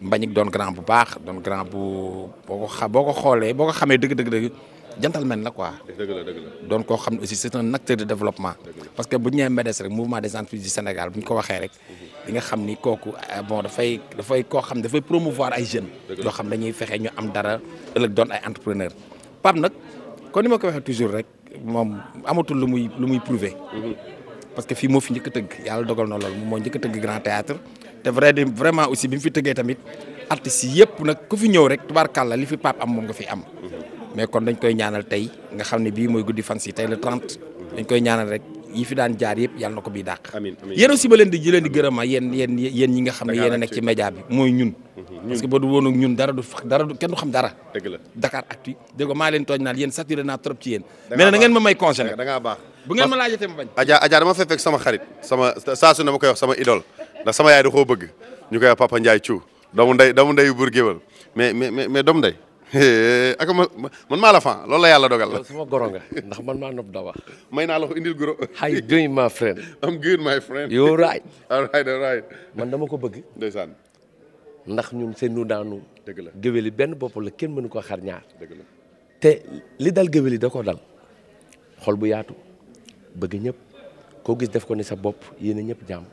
Mbagnick doon grand bu baax doon grand bu boo ko xoolee boo ko xamee dëgg gentleman la quoi. dëgg la. doon koo xam ne aussi c'est un acteur de développement. parce que bu ñu nee MEDES rek mouvement des entreprises du Sénégal bu ñu ko waxee rek di nga xam ni kooku bon dafay koo xam dafay promouvoir ay jeunes. yoo xam dañuy fexe ñu am dara ëllëg doon ay entrepreneur Pape nag kon ni ma ko waxee toujours rek moom amatul lu muy prouver. parce que fii moo fi njëkk a tëgg yàlla dogal na loolu moom moo njëkk a tëgg grand théâtre te vraiment aussi bi mu fi tëggee tamit artistes yi yëpp nag ku fi ñëw rek tubaarkàlla li fi Pape am moom nga fi am. mais kon dañ koy ñaanal tey nga xam ne bii mooy guddi fans yi tey le 30 dañ koy ñaanal rek yi fi daan jaar yëpp yàlla na ko bii dàq. amiin amiin yéen aussi ba leen di gërëm yéen ñi nga xam ne yéen a nekk ci média bi mooy ñun. parce que ba du woon ak ñun dara du kenn du xam dara. dëgg la Dakaractu dégg nga maa leen tooñ naan yéen saturé naa trop ci yéen. mais na ngeen ma may conseil nag da ngaa baax. bu ngeen ma laajatee ma bañ. Adja dama fekk sama xarit saa su ne ma koy wax sama idole ndax sama yaay da koo bëgg ñu koy wax Papa Ndiaye Thiou doomu ndeyu buur géwal mais doomu ndey ak man maa la fan loolu la yàlla dogal la. sama goro nga ndax man maa nopp da wax. may naa la ko indil goro. how you doing my friend. I'm good my friend. you right. all right. man dama ko bëgg. ndeysaan. ndax ñun seen nu daanu. dëgg la géwél yi benn bopp la kenn mënu ko xar ñaar. dëgg la te li dal géwél yi da ko dal xol bu yaatu bëgg ñëpp koo gis def ko ne sa bopp yéen a ñëpp jàmm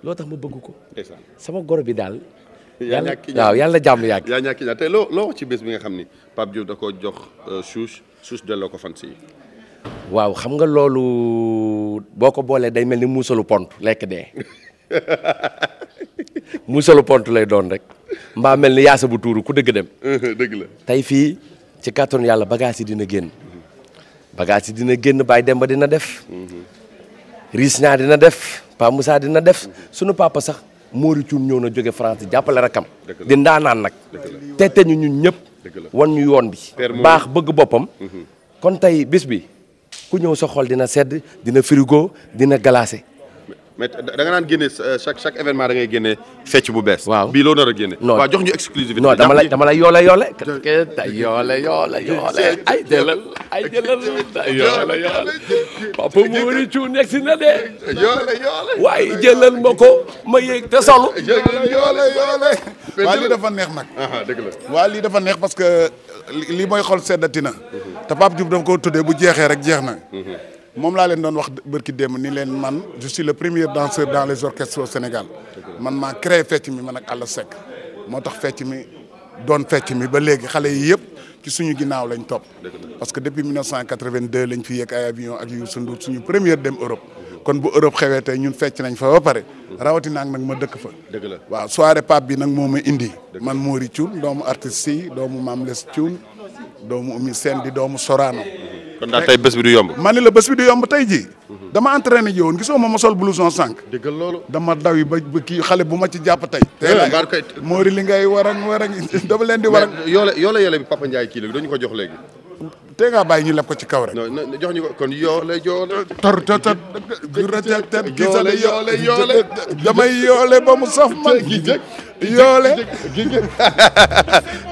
loo tax ma bëgg ko. ndeysaan sama goro bi daal. waaw yàlla jàmm yàgg. yaa ñàkk ñaar te loo wax ci bés bi nga xam ni Pape Diouf da koo jox suus delloo ko fan si. waaw xam nga loolu boo ko boolee day mel ni muusalu pont lekk dee muusalu pont lay doon rek mbaa mel ni yaasa bu tuuru ku dëgg dem. dëgg la tey fii ci kàttanu yàlla bagage yi dina génn Baye Demba dina def. Riis ñaa dina def Pa Moussa dina def sunu papa sax. Mori Thioune ñëw na jóge France jàppale rakam di ndaanaan nag te ñu ñun ñëpp wan ñu yoon bi baax bëgg boppam kon tey bis bi ku ñëw sa xol dina sedd dina frigo dina glacé. mais da nga naan génne chaque événement da ngay génne fecc bu bees. waaw bii loo nar a génne. non waaw jox ñu exclusivité. non dama lay yoole ay jëlal papa Mori Thioune nekk si na de waaye jëlal ma ko ma yéeg te solu waa lii dafa neex nag. dëgg la waa lii dafa neex parce que lii mooy xol seddati na te Pape Diouf dafa ko tuddee bu jeexee rek jeex na. moom laa leen doon wax bërki démb ni leen man je suis le premier danseur dans les orchestres au Sénégal man maa créé fecc mi man ak Alla Seck moo tax fecc mi doon fecc mi ba léegi xale yi yëpp ci suñu ginnaaw lañ topp parce que depuis 1982 lañ fi yéeg ay avion ak Youssou Ndour suñu première dem Europe kon bu Europe xewee tey ñun fecc nañ fa ba pare rawatina ak nag ma dëkk fa. dëgg la waaw soirée Pape bi nag moo ma indi man Mori Thioune doomu artiste yi doomu Mame Less Thioune doomu Oumy Sène di doomu Sorano. kon daal tey bés bi du yomb. ma ne la bés bi du yomb tey jii. dama entraîné ji woon gisoo ma sol blouson sànq. dëggal loolu. dama daw yi ba kii xale bu ma ci jàpp tey. tey la Mori li ngay warang dama leen di warang. yoole bi Papa Ndiaye kii léegi dañu ko jox léegi. tey ngaa bàyyi ñu leb ko ci kaw rek. non jox ñu ko kon yoole. yoole. damay yoole ba mu saf man. yoole.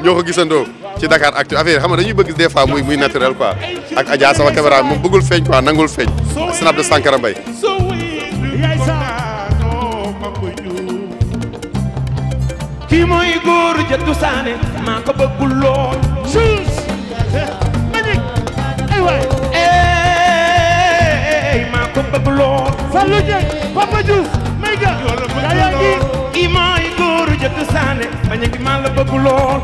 ñoo ko gisandoo ci Dakaractu affaire xam nga dañuy bëgg des fois muy naturel quoi ak Adja sama caméra moom bëggul feeñ quoi nangul feeñ snap de Sankara Mbaye kii mooy góor jëttu saane maa ko bëggul lool suus manik ay waay maa ko bëggul lool Fallou Dieng Papa Diouf may ga yaa ngi kii mooy góor jëttu saane manik maa la bëggul lool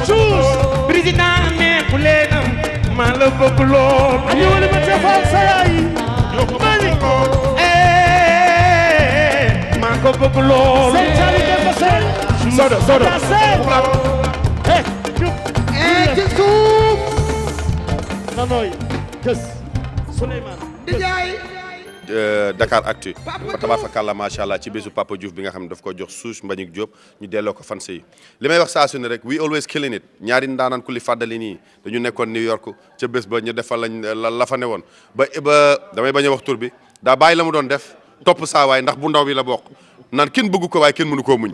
suus président neexu leenam maa la bëggul lool añu wali ma tefaal sa yaay manik maa ko bëgg lool. sëñ Sali Demba Sène. Sodo. ci suuf. nanooy kës Souleymane. Dakaractu fa tabarakallah macha allah ci bésu Papa Diouf bi nga xam ne daf ko jox Souche Mbagnick Diop ñu delloo ko fanse yi li may wax saa su ne rek we always killing it ñaari ndaanaan ku li fàddali nii dañu nekkoon New York ca bés ba ñu defal lañ la fa ne woon ba damay bañ a wax tur bi daa bàyyi la mu doon def topp saa waay ndax bu ndaw bi la bokk naan kenn bëgg ko waaye kenn mënu koo muñ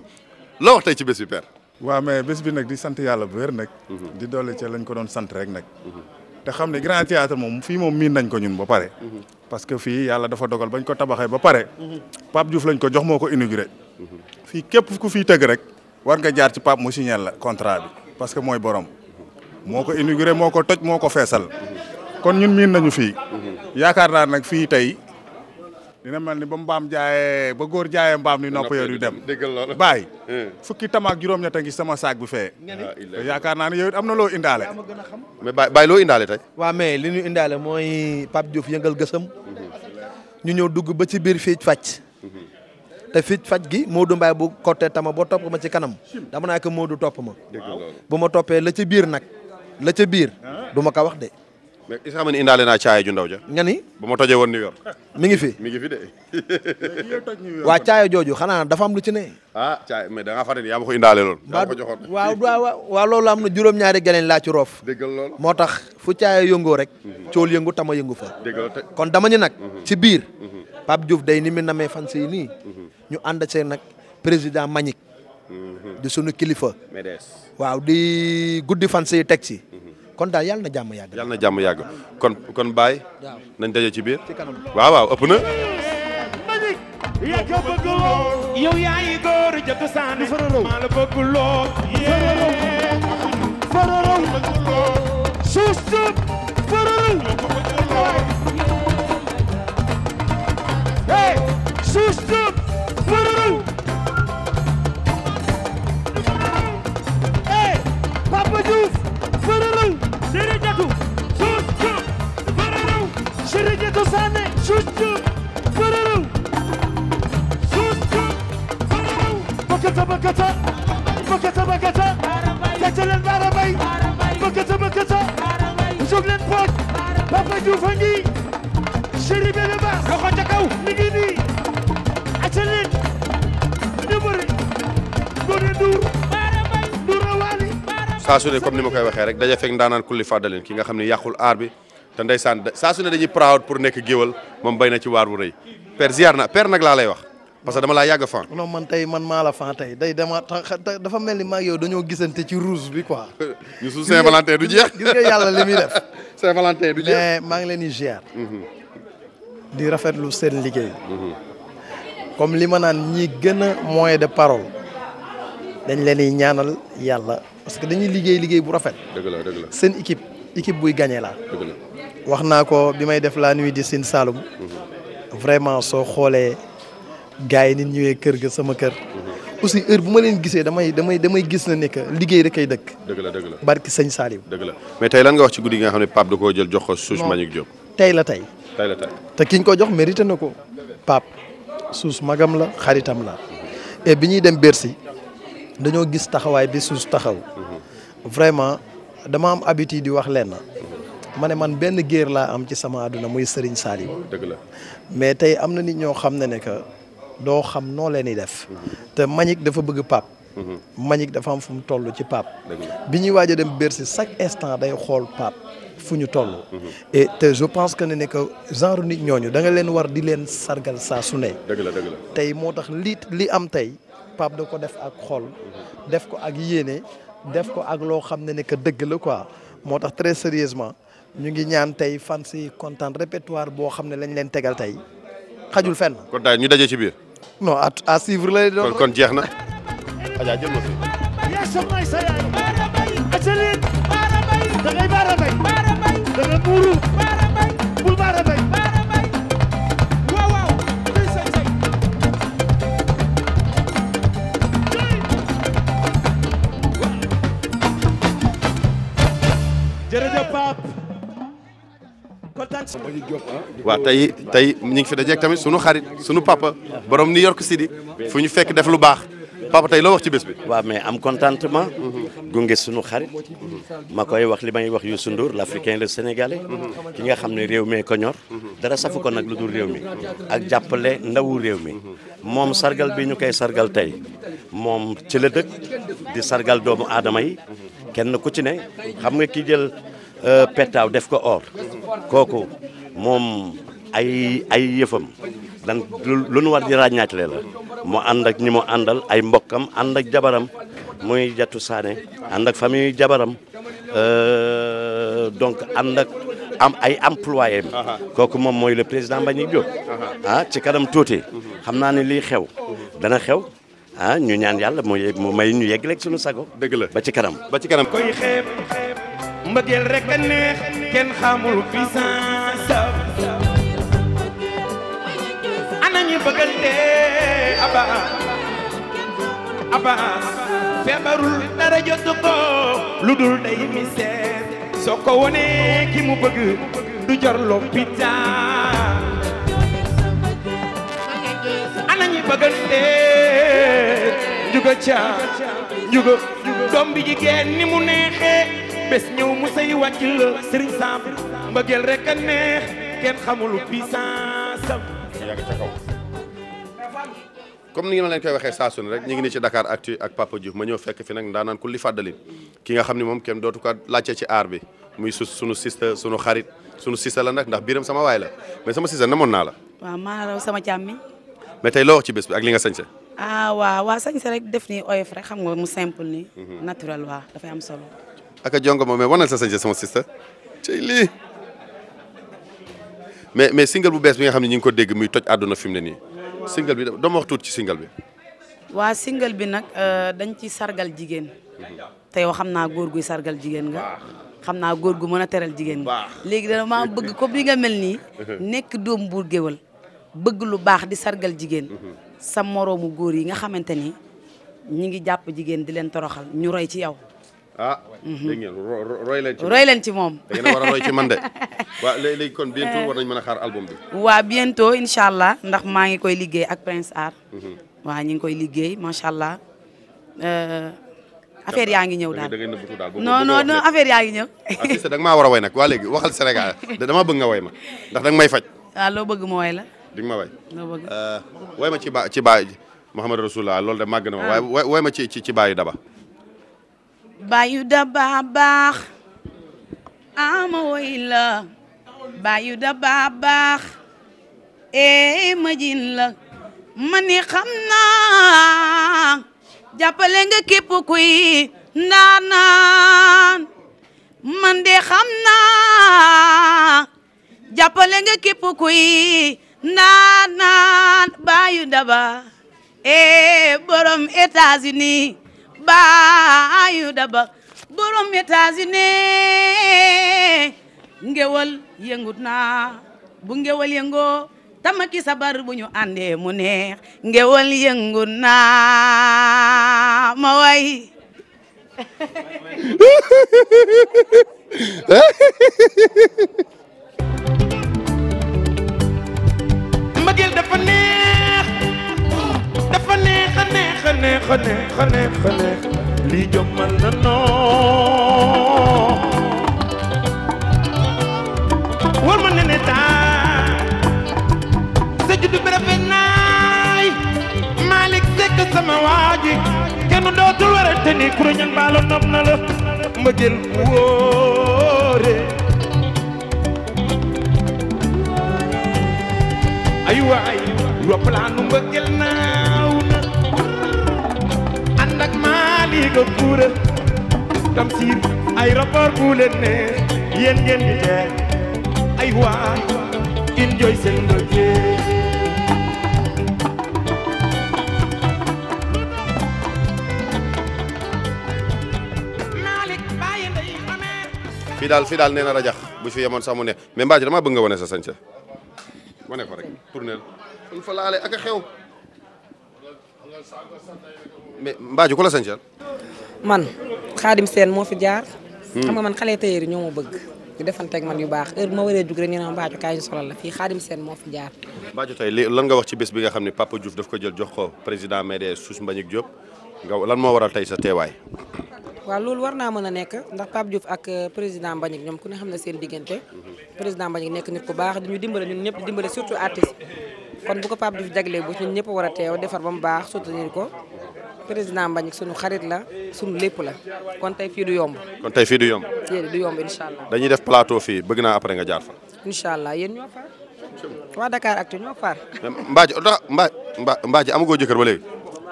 la wax tey ci bés bi père. waaw mais bés bi nag di sant yàlla bu wér nag. di doole ca lañ ko doon sant rek nag. te xam ne grand théâtre moom fii moom miin nañ ko ñun ba pare. parce que fii yàlla dafa dogal bañ ko tabaxee ba pare. Pape Diouf lañ ko jox moo ko inauguré. fii képp ku fiy tëgg rek war nga jaar ci Pape mu signé la contrat bi parce que mooy borom. moo ko inauguré moo ko toj moo ko feesal. kon ñun miin nañu fii. yaakaar naa nag fii tey. dina mel ni ba mbaam jaayee ba góor jaayee mbaam ni nopp yor yu dem baay fukki tamaak juróom-ñett a ngi sama saak bi fee yaakaar naa ne yow it am na loo indaale mais baay loo indaale tey waaw mais li ñu indaale mooy Pape Diouf yëngal gësam ñu ñëw dugg ba ci biir fiic fàcc te fiic fàcc gi Modou Mbaye bu côté tama boo topp ma ci kanam dama naa ko Modou topp ma bu ma toppee la ca biir nag la ca biir du ma ko wax de mais is xam ne indaale naa caaya ju ndaw ja. nga ni ba ma tojee woon New York. mi ngi fi de. waa caaya jooju xanaa dafa am lu ci ne. ah caaya mais da ngaa fàttali yaa ma ko indaale loon. yaa ma ko joxoon waaw loolu am na juróom-ñaari galen laa ci roof. déggal loolu moo tax fu caaya yëngoo rek. cool yëngu tama yëngu fa. déggal kon dama ñu nag. ci biir. Pape Diouf day ni mu namee fan si nii. ñu ànd see nag président Manick. di sunu kilifa. waaw di guddi fan si teg ci. kon daal yàlla na jàmm yàgg. yàlla na jàmm yàgg kon Baye. nañ daje ci biir. waaw ëpp na. yaa ko bëgg lool yow yaay góor jëkk saane maa la bëgg lool fararaw suus suuf fararaw hey suus suuf fararaw hey Papa Diouf fararaw Sëriñ Jatu suus suuf fararaw Sëriñ Jatu saane suus suuf fararaw bakata tecce leen Bara Mbaye bakata jóg leen pooj Papa Diouf a ngi chéri bébé baas loxo ca kaw mi ngi nii acca leen ñu bëri Ngoné Ndour a waali saa su ne comme ni ma koy waxee rek daja fekk ndaanaan kulli fàddaleen ki nga xam ne yàqul aar bi te ndeysaan saa su ne dañuy proud pour nekk géwal moom bay na ci waar bu rëy père ziar na père nag laa lay wax parce que dama laa yàgg fan. non man maa la fan tey dafa mel ni maag yow dañoo gisante ci rouge bi quoi. ñu su Saint-Valentin du jeex. gis nga yàlla li muy def. Saint-Valentin du jeex mais maa ngi leen di ziar. di rafetlu seen liggéey. comme li ma naan ñi gën a moyen de parole dañ leen di ñaanal yàlla parce que dañuy liggéey bu rafet. dëgg la seen équipe buy gagné la. dëgg la wax naa ko bi may def la nuit di Sine Saloum. vraiment soo xoolee. gars yi nit ñëwee kër ga sama kër aussi heure bu ma leen gisee damay gis na ne que liggéey rek kay dëkk. dëgg la barki sëñ Saliou. dëgg la mais tey lan nga wax ci guddi gi nga xam ne Pape da koo jël jox ko Suus Manick Diop. tey la tey. te kiñ ko jox mérité na ko Pape Suus magam la xaritam la et bi ñuy dem Bercy dañoo gis taxawaay bi Suus taxaw vraiment dama am habitude di wax lenn ma ne man benn géer laa am ci sama àdduna muy Serigne Saliou. dëgg la mais tey am na nit ñoo xam ne que. doo xam noo leen di def te Manick dafa bëgg Pape Manick dafa am fu mu toll ci Pape bi ñuy waaj a dem Bercy chaque instant day xool Pape fu ñu toll et te je pense que ne que genre nit ñooñu da nga leen war di leen sargal saa su ne dëgg la tey moo tax li am tey Pape da ko def ak xol def ko ak yéene def ko ak loo xam ne que dëgg la quoi moo tax très sérieusement ñu ngi ñaan tey fan si kontaan répertoire boo xam ne lañ leen tegal tey xajul fenn. kon daal ñu daje ci biir. non à suivre lay doon. kon jeex na. Adja jël ma fi. yaa soxna sa yaay. Acaleen. da ngay Bara Mbaye. da nga muuru. bul Bara Mbaye. waaw. jërëjëf Pape. waaw tey ñu ngi fi dajeeg tamit sunu xarit sunu papa borom New York City fu ñu fekk def lu baax papa tey loo wax ci bés bi. waaw mais am contentement. gunge sunu xarit. ma koy wax li may wax Youssou Ndour l'Africain le Sénégalais. ki nga xam ne réew mi ko ñor. dara safu ko nag lu dul réew mi. ak jàppale ndawu réew mi. moom sargal bi ñu koy sargal tey moom ci la dëkk di sargal doomu aadama yi. kenn ku ci ne xam nga ki jël. petaaw def ko or kooku moom ay yëfam dan lu nu war di ràññaatle la mu ànd ak ñi mu àndal ay mbokkam ànd ak jabaram muy Jatu Sané ànd ak famille jabaram donc ànd ak ay employé kooku moom mooy le président Mbagnick Diop ci kanam tuuti xam naa ne lii xew dana xew ñu ñaan yàlla mu may ñu yegg rek suñu sago dëgg la ba ci kanam koy xeeb mbëggeel rek a neex kenn xamul puissance ana ñi bëggante aba feebarul dara jotu ko lu dul day misère soo ko wone ki mu bëgg du jar l'hôpital ana ñi bëggante njuga doom bi jigéen ni mu neexee bés ñëw mu say wàcc la Serigne Sam mbëggeel rek a neex kenn xamul puissance am. yàgg ca kaw. comme ni ma leen koy waxee saa su ne rek ñu ngi nii ci Dakar Actu ak Papa Diouf ma ñëw fekk fi nag ndaanaan ku li fàddalin ki nga xam ne moom kenn dootu ko laajte ci aar bi muy sunu sista sunu xarit sunu sista la nag ndax biiram sama waay la mais sama sista namoon naa la. waaw maa raw sama càmmi. mais tey loo wax ci bés bi ak li nga sañse. waa sañse rek def ni oyof rek xam nga mu simple ni naturel waa dafay am solo. ak a jongo ma mais wanal sa sañse sama sista ci lii. mais single bu bees bi nga xam ne ñu ngi ko dégg muy toj àdduna fi mu ne nii single bi doo ma wax tuuti ci single bi. waa single bi nag dañ ci sargal jigéen te yow xam naa góor guy sargal jigéen nga xam naa góor gu mën a teral jigéen nga léegi dana maa bëgg comme li nga mel nii nekk doom buur géwal bëgg lu baax di sargal jigéen sa moroomu góor yi nga xamante ni ñi ngi jàpp jigéen di leen toroxal ñu roy ci yow. dégg ngeen roy leen ci moom da ngeen a war a roy ci man de waaw léegi kon bientôt war nañ mën a xaar album bi. waa bientôt incha allah ndax maa ngi koy liggéey ak Prince Art. waaw ñu ngi koy liggéey macha allah affaire yaa ngi ñëw daal. da ngay nëbbatu daal non affaire yaa ngi ñëw. Cissé da nga maa war a way nag waa léegi waxal Sénégal dama bëgg nga way ma ndax da nga may faj. waaw loo bëgg ma way la. di nga ma way. loo bëgg way ma ci baay Mouhamed Rasulullah loolu de màgg na ma waaye way ma ci baayu daba. baayu daba baax ama way la baayu daba baax ma jin la ma ni xam naa jàppale nga képp kuy ndaanaan man de xam naa jàppale nga képp kuy ndaanaan baayu daba borom États-Unis baayu daba borom États-Unis ngewal yëngut naa bu ngewal yëngoo tamaki sabar bu ñu àndee mu neex ngewal yëngut naa ma way mbëggeel dafa neex dafa neex a neex a neex a neex a neex a neex lii jommal na noo war ma ne ne taay sa juddu bi rafet naay Malick Seck sama waaji kenn dootul warante ni kuréñan baalo nopp na la mbëggeel wóore ay waay roppalaanu mbëggeel naaw na ànd ak Malick a kuura Tamsir ay rapport bu leen ne yéen ngeen di tee ay waay enjoy seen mbëggeel fii daal nee na rajax bu fi yemoon sax mu ne mais Mbadji damaa bëgg nga wane sa sañse wane ko rek tournel suñ fa laale ak a xew mais Mbadji ku la sañseel man Xaadim Seen moo fi jaar xam nga man xale tailleur yi ñoo ma bëgg di defanteeg man yu baax heure bu ma waree jug rek ñu ne ma Mbadji kaay ñu solal la fii Xaadim Seen moo fi jaar Mbadji tey lan nga wax ci bés bi nga xam ne Papa Diouf daf ko jël jox ko président MEDES Souss Mbagnick Diop nga lan moo waral tey sa teewaay waaw loolu war naa mën a nekk ndax Pape Diouf ak président Mbagnick ñoom ku ne xam ne seen diggante président Mbagnick nekk nit ku baax di ñu dimbale ñun ñëpp di dimbale surtout artiste kon bu ko Pape Diouf jaglee bu ñun ñëpp war a teew defar ba mu baax soutenir ko président Mbagnick sunu xarit la sunu lépp la kon tey fii du yomb. kon tey fii du yomb. yéen du yomb incha allah. dañuy def plateau fii bëgg naa après nga jaar fa. incha allah yéen ñoo far waa Dakar Actu ñoo far. Mbadji amagoo jëkkër ba léegi.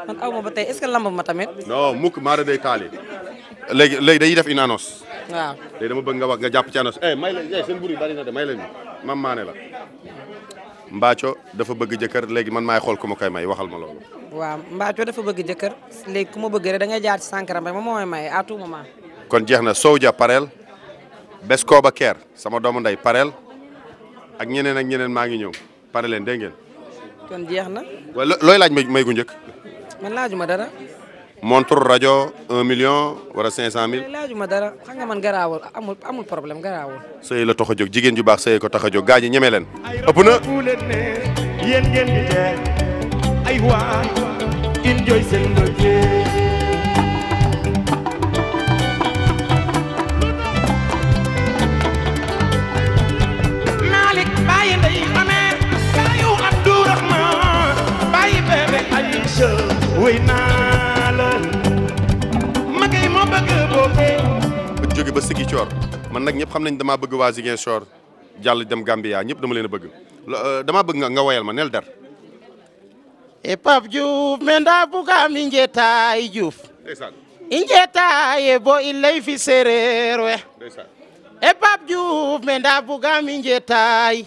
man aw ma ba tey est-ce que lamb ma tamit. non mukk maa day taali léegi dañuy def une annonce. waaw léegi dama bëgg nga wax nga jàpp ci annonce may leen seen buri bari na de may leen mam maane la Mbathio dafa bëgg jëkkër léegi man maay xool ku ma koy may waxal ma loolu. waaw Mbathio dafa bëgg jëkkër léegi ku ma bëgg rek da ngay jaar ci Sankara Mbaye moom moo may may à tout moment. kon jeex na Sowja pareel bes kooba keer sama doomu ndey pareel ak ñeneen maa ngi ñëw pare leen dégg ngeen. kon jeex na. wala looy laaj may gu njëkk. man laajuma dara. montre rajo 1 million wala 500 000. laajuma dara xam nga man garaawul amul problème garaawul. sëy la tax a jóg jigéen ju baax sëy ko tax a jóg gaa ñi ñeme leen. ëpp na. yéen ngeen di tee ay waay enjoy seen mbëggeel woy naa la magay moo bëgg boobee jóge ba Ziguinchor man nag ñëpp xam nañ damaa bëgg waa Ziguinchor jàll dem Gambia ñëpp dama leen a bëgg damaa bëgg nga woyal ma neel dar e Pape Diouf menda buga mi njetaay Diouf ndeysaan injetaay bo ilay fi séeréer we ndeysaan e Pape Diouf menda buga mi njetaay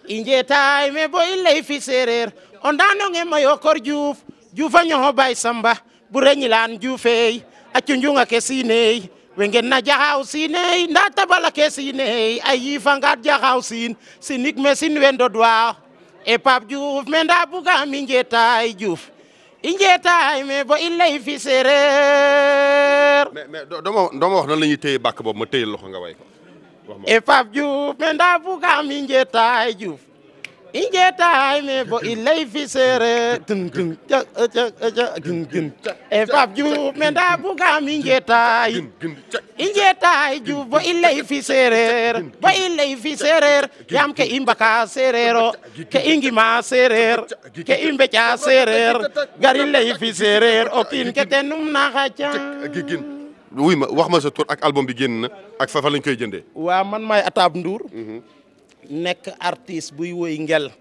injetaay me bo ilay fi séeréer on daano nge mayo kor Diouf Diouf a ñoxo bay samba bu reñilaan Dioufey a cunjunga ke siiney wengen na jaxaw siiney nda tabala ke siiney a yiifangaat jaxaw siin sinik me sin wendo dwa e Pape Diouf menda buga mi njetaay Diouf injetaay me bo ilay fi séeréer mais doo ma wax nan la ñuy téye bàkk boobu ma téye loxo nga way ko e Pape Diouf menda buga mi njetaay Diouf injetaay me bo ilay fi séeréer e Pape Diouf menda buga mi njetaay injetaay Diouf bo ilay fi séeréer bo ilay fi séeréer yam ke i mbaka séeréero ke i ngima séeréer ke i mbeca séeréer gari lay fi séeréer o kiin ke tenum naxa ca wuy ma wax ma sa tur ak album bi génn na ak fa lañ koy jëndee waa man maay Atab Ndour nekk artiste buy woy ngel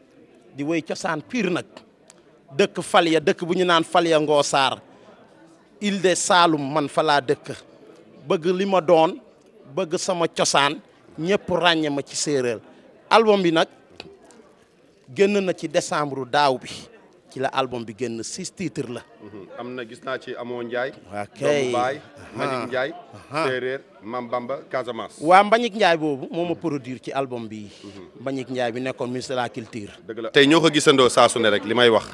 di woy cosaan pire nag dëkk Falya dëkk bu ñu naan Falya Ngoosaar Île de Saloum man fa laa dëkk bëgg li ma doon bëgg sama cosaan ñëpp ràññe ma ci séeréer album bi nag génn na ci décembre daaw bi ci la album bi génn 6 titres la. am na gis naa ci Amoo Ndiaye. waa kay Doomu Baay Mbagnick Ndiaye. séeréer Mam Bamba Casamance. waa Mbagnick Ndiaye boobu moo ma produire ci album bi Mbagnick Ndiaye bi nekkoon ministre de la culture. dëgg la tey ñoo ko gisandoo saa su ne rek li may wax.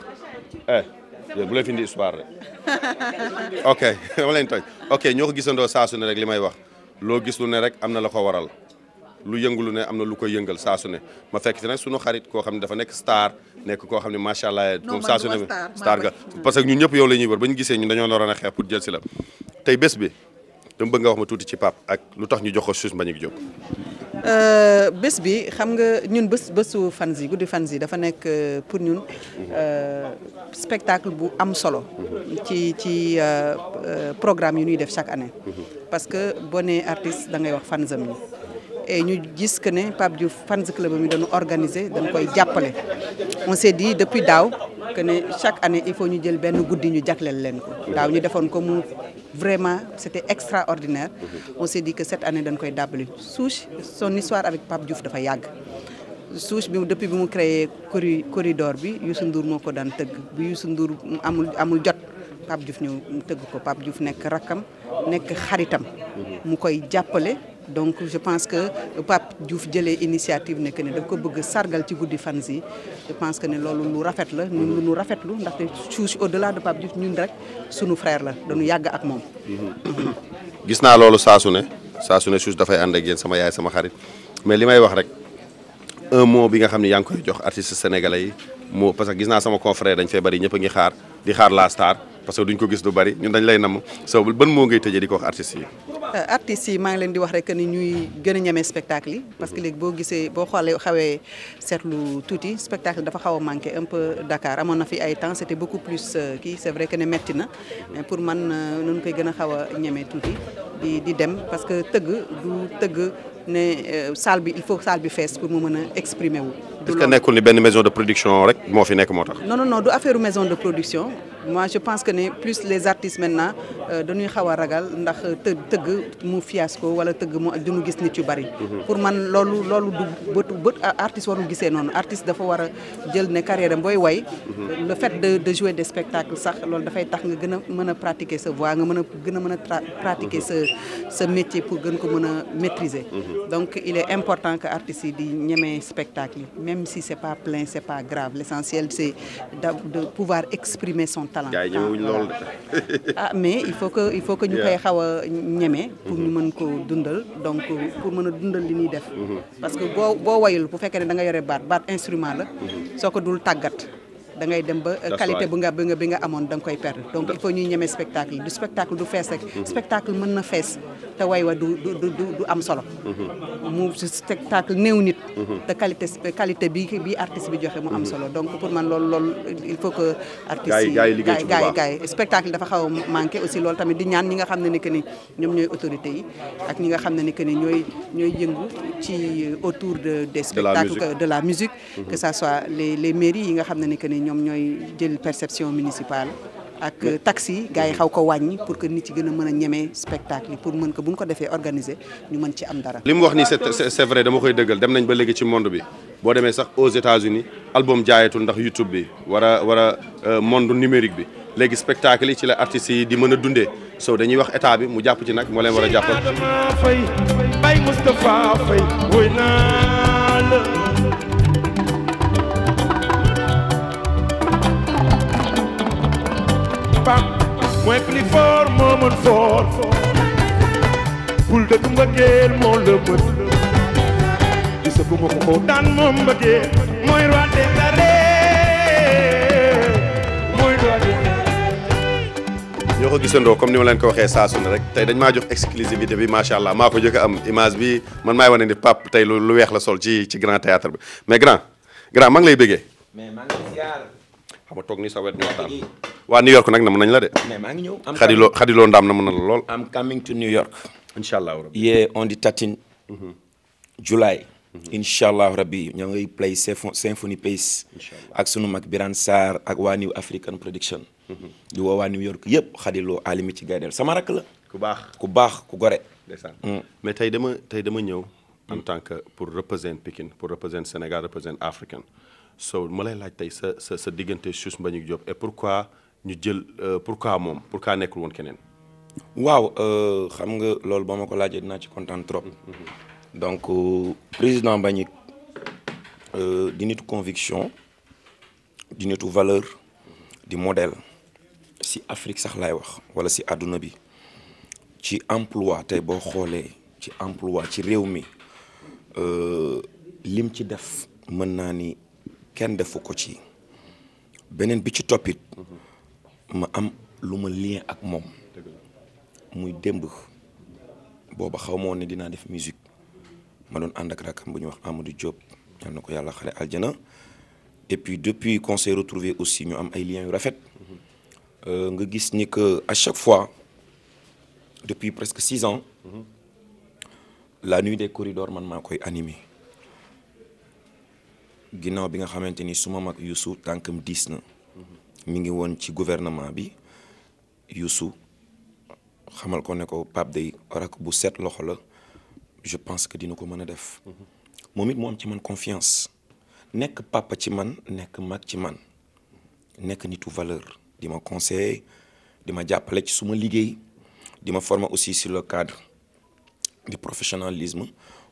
yéen bu leen fi indi histoire rek. ok dama leen toj ok ñoo ko gisandoo saa su ne rek li may wax loo gis lu ne rek am na la ko waral lu yëngu lu ne am na lu koy yëngal saa su ne ma fekk ci nag sunu xarit koo xam ne dafa nekk star nekk koo xam ne macha allah moom saa su ne star ga parce que ñun ñëpp yow la ñuy wër ba ñu gisee ñun dañoo naroon a xeex pour jël si la tey bés bi dama bëgg nga wax ma tuuti ci Pape ak lu tax ñu jox ko Chouz Mbagnick Diop. bés bi xam nga ñun bésu fans yi guddi fans yi dafa nekk pour ñun spectacle bu am solo ci programme yu ñuy def chaque année parce que boo nee artiste da ngay wax fansam yi et ñu gis que ne Pape Diouf fans club mi dañu organiser dañ koy jàppale on s'est dit depuis daaw que ne chaque année il faut ñu jël benn guddi ñu jagleel leen ko daaw ñu defoon ko mu vraiment c'était extraordinaire on s'est dit que cette année dañ koy dàbbali Souche son histoire avec Pape Diouf dafa yàgg Souche bi depuis bi mu créé corridor bi Youssou Ndour moo ko daan tëgg bi Youssou Ndour amul jot Pape Diouf ñëw mu tëgg ko Pape Diouf nekk rakkam nekk xaritam mu koy jàppale donc je pense que Pape Diouf jëlee initiative ne que ne daf ko bëgg sargal ci guddi fans yi je pense que ne loolu lu rafet la ñun lu ñu rafetlu ndaxte Souche au delà de Pape Diouf ñun rek sunu frère la dañu yàgg ak moom. gis naa loolu saa su ne Souche dafay ànd ak yéen sama yaay sama xarit mais li may wax rek un mot bi nga xam ne yaa ngi koy jox artistes sénégalais yi moo parce que gis naa sama confrère dañ fay bari ñëpp a ngi xaar di xaar la star parce que duñ ko gis du bari ñun dañ lay namm so ban moo ngay tëjee di ko wax artistes yi. artistes yi maa ngi leen di wax rek ni ñuy gën a ñeme spectacle yi parce que léegi boo gisee boo xoolee xawee seetlu tuuti spectacle dafa xaw a manqué un peu Dakar amoon na fi ay temps c'était beaucoup plus kii c'est vrai que ne metti na mais pour man nañu koy gën a xaw a ñeme tuuti di dem parce que tëgg du tëgg ne salle bi il faut salle bi fees pour mu mën a exprimer wu. est-ce que nekkul ni benn maison de production rek moo fi nekk moo tax. non du affaire maison de production moi je pense que ne plus les artistes maintenant dañuy xaw a ragal ndax tëgg mu fiasco wala tëgg mu duñu gis nit yu bari. pour man loolu du bët artiste warul gisee noonu artiste dafa war a jël ne carrière am booy way. le fait de jouer des spectacles sax loolu dafay tax nga gën a mën a pratiquer sa voix nga gën a mën a pratiquer sa métier pour gën ko mën a maîtriser. donc il est important que artistes yi di ñeme spectacle yi même si c'est pas plein c'est pas grave l'essentiel c'est de pouvoir exprimer son talent. ah mais il faut que ñu koy xaw a ñeme pour ñu mën ko dundal donc pour mën a dundal li ñuy def parce que boo wayul bu fekkee ne da nga yore baat instrument la soo ko dul tàggat da ngay dem ba qualité bi nga amoon da nga koy perdre donc il faut ñuy ñeme spectacle du spectacle du fees rek spectacle mën na fees te way wa du am solo mu spectacle néew nit te qualité bi artiste bi joxe mu am solo donc pour man loolu il faut que artistes yi gars yi spectacle dafa xaw a manqué aussi loolu tamit di ñaan ñi nga xam ne ni que ni ñoom ñooy autorités yi ak ñi nga xam ne ni que ni ñooy yëngu ci autour des spectacles de la musique que ça soit les mairies yi nga xam ne ni que ni ñoom ñooy jël perception municipale ak taxi gars yi xaw ko wàññi pour que nit ci gën a mën a ñemee spectacle yi pour mën ko bu ñu ko defee organiser ñu mën ci am dara. li mu wax nii c'est vrai dama koy dëggal dem nañ ba léegi ci monde bi boo demee sax aux États-Unis album jaayatul ndax YouTube bi war a monde numérique bi léegi spectacle yi ci la artistes yi di mën a dundee so dañuy wax état bi mu jàpp ci nag moo leen war a jàppal. Baye Moustapha Faye woy naa la mooy plus fort moo mën fort bul dëgg mbëggeel moo la mën gisaguma ko daan moom mbëggeel mooy roi des arènes mooy roi des ñoo ko gisandoo comme ni ma leen ko waxee saa su ne rek tey dañ maa jox exclusivité bi macha allah maa ko jëkk am image bi man maay wane ni Pape tey lu weex la sol ci grand théâtre bi mais grand maa ngi lay bëggee. mais maa ngi ziar. xam nga toog ni sa wet ñu waxtaan. waa New York nag namm nañ la de. mais maa ngi ñëw am xadiloo ndaam namm na la lool. I'm coming to New York. incha allah rabbi. yeah on the 13 July. incha allah rabbi ñoo ngi play Symphony Pace. ak sunu mag Birane Sarr ak waa New African Production. di woo waa New York yëpp xadiloo alimi ci gaydel sama rakk la. ku baax ku gore. mais tey dama ñëw. en tant que pour représenter Pikine pour représenter Sénégal représenter Africain. so ma lay laaj tey sa diggante Youssou Mbagnick Diop et pourquoi ñu jël pourquoi moom pourquoi nekkul woon keneen. waaw xam nga loolu ba ma ko laajee dinaa ci kontaan trop. donc président Mbagnick di nitu conviction di nitu valeur di modèle si Afrique sax laay wax wala si àdduna bi ci emploi tey boo xoolee ci emploi ci réew mi lim ci def mën naa ni kenn defu ko ci beneen bi ci toppit ma am lu ma lien ak moom muy démb booba xaw ma woon ne dinaa def musique ma doon ànd ak rakam bu ñuy wax Amadou Diop yal na ko yàlla xare aljana et puis depuis qu'on s'est retrouvé aussi ñu am ay liens yu rafet nga gis ni que à chaque fois depuis presque 6 ans la nuit des corridors man maa koy animé ginnaaw bi nga xamante ni suma mag Youssou tànkam diis na mi ngi woon ci gouvernement bi Youssou xamal ko ne ko Pape day rak bu set loxo la je pense que dina ko mën a def moom it mu am ci man confiance nekk papa ci man nekk mag ci man nekk nitu valeur di ma conseiller di ma jàppale ci suma liggéey di ma former aussi sur le cadre du professionnalisme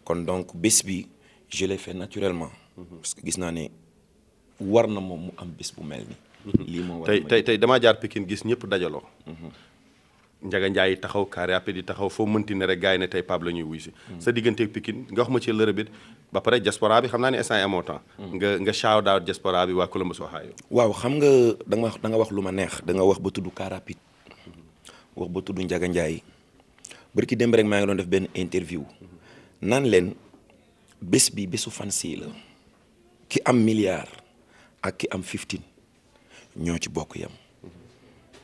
kon donc bés bi je l'ai fait naturellement parce que gis naa ne war na moom mu am bés bu mel ni lii moo war tey damaa jaar Pikine gis ñëpp dajaloo Njaga Njaay taxaw carré rapide yi taxaw foo mënti ne rek gars yi ne tey Pape la ñuy wuy si sa digganteeg Pikine nga wax ma ci lërëbit ba pare diaspora bi xam naa ne instant yi amoo temps nga shout out diaspora bi waa Columbus Ohio waaw xam nga da nga wax lu ma neex da nga wax ba tudd carré rapide wax ba tudd Njaga Njaay barki démb rek maa ngi doon def benn interview naan leen bés bi bésu fansi la ki am milliard ak ki am 15 ñoo ci bokk yam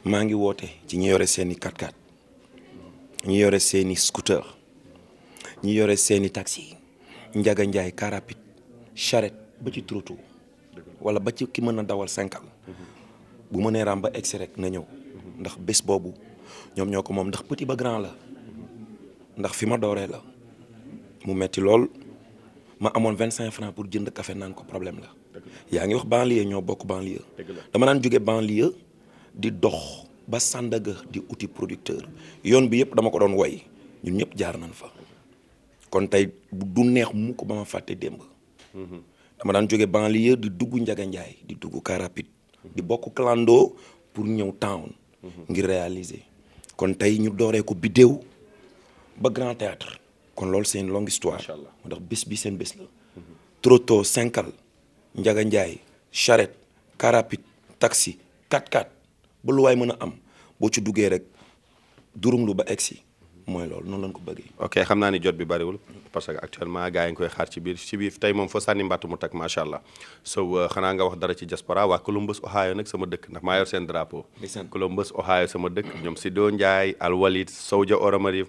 maa ngi woote ci ñi yore seeni 4x4 ñi yore seeni scooter ñi yore seeni taxi Njaga Njaay car rapide charrette ba ci trotto wala ba ci ki mën a dawal 5 bu mënee raam ba egsi rek na ñëw ndax bés boobu ñoom ñoo ko moom ndax petit ba grand la ndax fi ma dooree la mu metti lool ma amoon 25 francs pour jënd café naan ko problème la yaa ngi wax banlieue ñoo bokk banlieue dama naan jóge banlieue di dox ba Sandaga di uti producteur yoon bi yëpp dama ko doon woy ñun ñëpp jaar nañ fa kon tey du neex mu ko ba ma fàtte démb dama daan jóge banlieue di dugg Njaga Njaay di dugg car rapide di bokk clando pour ñëw town ngir réaliser kon tey ñu dooree ko Biddéew ba Grand Théâtre kon loolu c'est une longue histoire moo tax bés bi seen bés la trotto 5 Njaga Njaay charrette car rapide taxi 4x4 ba lu waay mën a am boo ci duggee rek durum lu ba egsi mooy loolu noonu lañ ko bëggee. ok xam naa ni jot bi bariwul parce que actuellement gars yi ngi koy xaar ci biir tey moom foo sànni mbatt mu tag macha allah so xanaa nga wax dara ci diaspora waa Columbus Ohio nag sama dëkk ndax maa yor seen drapeau. Columbus Ohio sama dëkk ñoom Sido Ndiaye Al Walid Sowja Oramari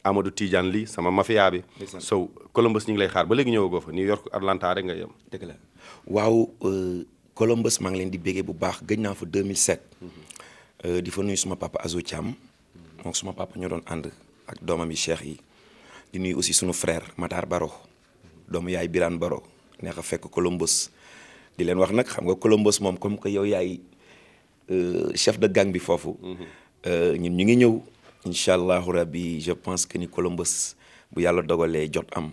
Amadou Tidiane Ly sama mafia bi. so Columbus ñu ngi lay xaar ba léegi ñëwagoo fa New York Atlanta rek nga yem. dëgg la waaw Columbus maa ngi leen di béggee bu baax gëj naa fa 2007. di fa nuyu suma papa Azo Thiam moom suma papa ñoo doon ànd ak doomam yi cheikh yi di nuyu aussi sunu frère Matar Baro doomu yaay Birane Baro neex a fekk Columbus di leen wax nag xam nga Columbus moom comme que yow yaay chef de gang bi foofu ñun ñu ngi ñëw incha allahu rabbi je pense que ni Columbus bu yàlla dogalee jot am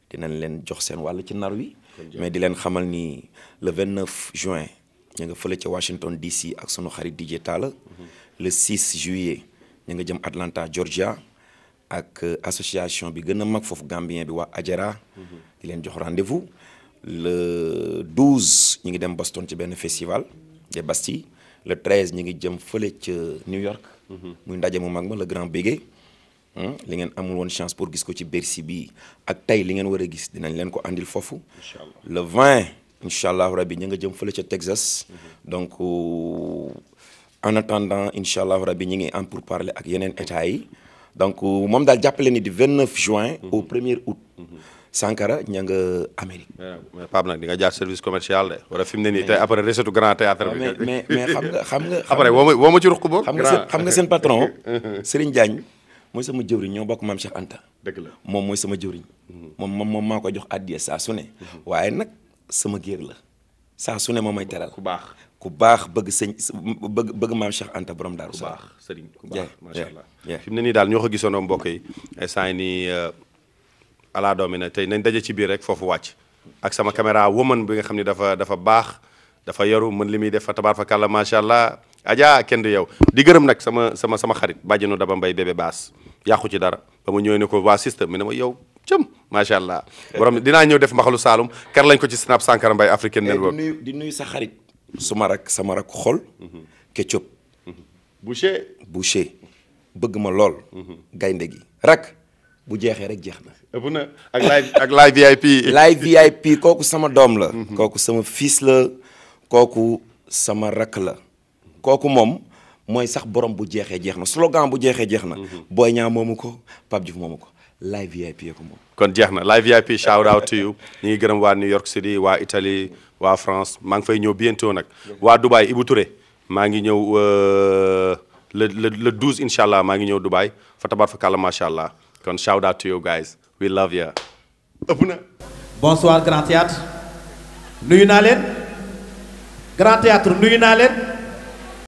dinañ leen jox seen wàll ci nar wi mais di leen xamal ni le 29 juin ñu nga fële ca Washington DC ak sunu xarit DJ Talla le 6 juillet ñu nga jëm Atlanta Georgia ak association bi gën a mag foofu Gambien bi waa Ajara di leen jox rendez-vous le 12 ñu ngi dem Boston ci benn festival des Bastilles le 13 ñu ngi jëm fële ca New York muy ndaje mu mag ma le Grand Bégué li ngeen amul woon chance pour gis ko ci Bercy bi ak tey li ngeen war a gis dinañ leen ko andil foofu le 20 incha allah rabbi ñu nga jëm fële ca Texas donc en attendant incha allah rabbi ñu ngi en pour parler ak yeneen état yi donc moom daal jàppale ni du 29 juin au 1er août Sankara ña nga Amérique. mais Pape nag di nga jaar service commercial de wala fi mu ne nii tey après recette grand théâtre bi. mais xam nga. après woo ma ci ruq boobu. xam nga seen patron Serigne Diagne mooy sama jëwriñ ñoo bokk maam Cheikh Anta. dëgg la moom mooy sama jëwriñ. moom maa ko jox addiya saa su ne. waaye nag sama géer la saa su ne moom may teral. ku baax bëgg bëgg maam Cheikh Anta borom Daaru Salaam. ku baax Serigne ku baax macha allah. fi mu ne nii daal ñoo ko gisoonoo mbokk yi instant nii ala doomi na tey nañ daje ci biir rek foofu wàcc ak sama caméra woman bi nga xam ne dafa baax dafa yaru mën li muy def fa tabaar fa kàlla macha allah Adja kenn du yow di gërëm nag sama xarit bàjjenu Daba Mbaye bébé baas yàqu ci dara ba ma ñëwee ne ko waa système mi ne ma yow cëm macha allah borom dinaa ñëw def mbaxalu Saalum kar lañ ko ci Snap Sankara Mbaye African Network di nuyu sa xarit sama rak xol Ketchup Boucher bëgg ma lool gaynde gi rak bu jeexee rek jeex na. ëpp na ak live VIP. live VIP kooku sama doom la. kooku sama fils la kooku sama rakk la kooku moom mooy sax borom bu jeexee jeex na slogan bu jeexee jeex na. Boy Niang moomu ko Pape Diouf moomu ko live VIP ko moom. kon jeex na live VIP shout out to you ñu ngi gërëm waa New York City waa Italie waa France maa ngi fay ñëw bientôt nag waa Dubaï Ibou Touré maa ngi ñëw le 12 incha allah maa ngi ñëw Dubaï fa tabaar fa kàlla macha allah. kon shout out to you guys we love you. ëpp na. bonsoir Grand Théâtre nuyu naa leen Grand Théâtre nuyu naa leen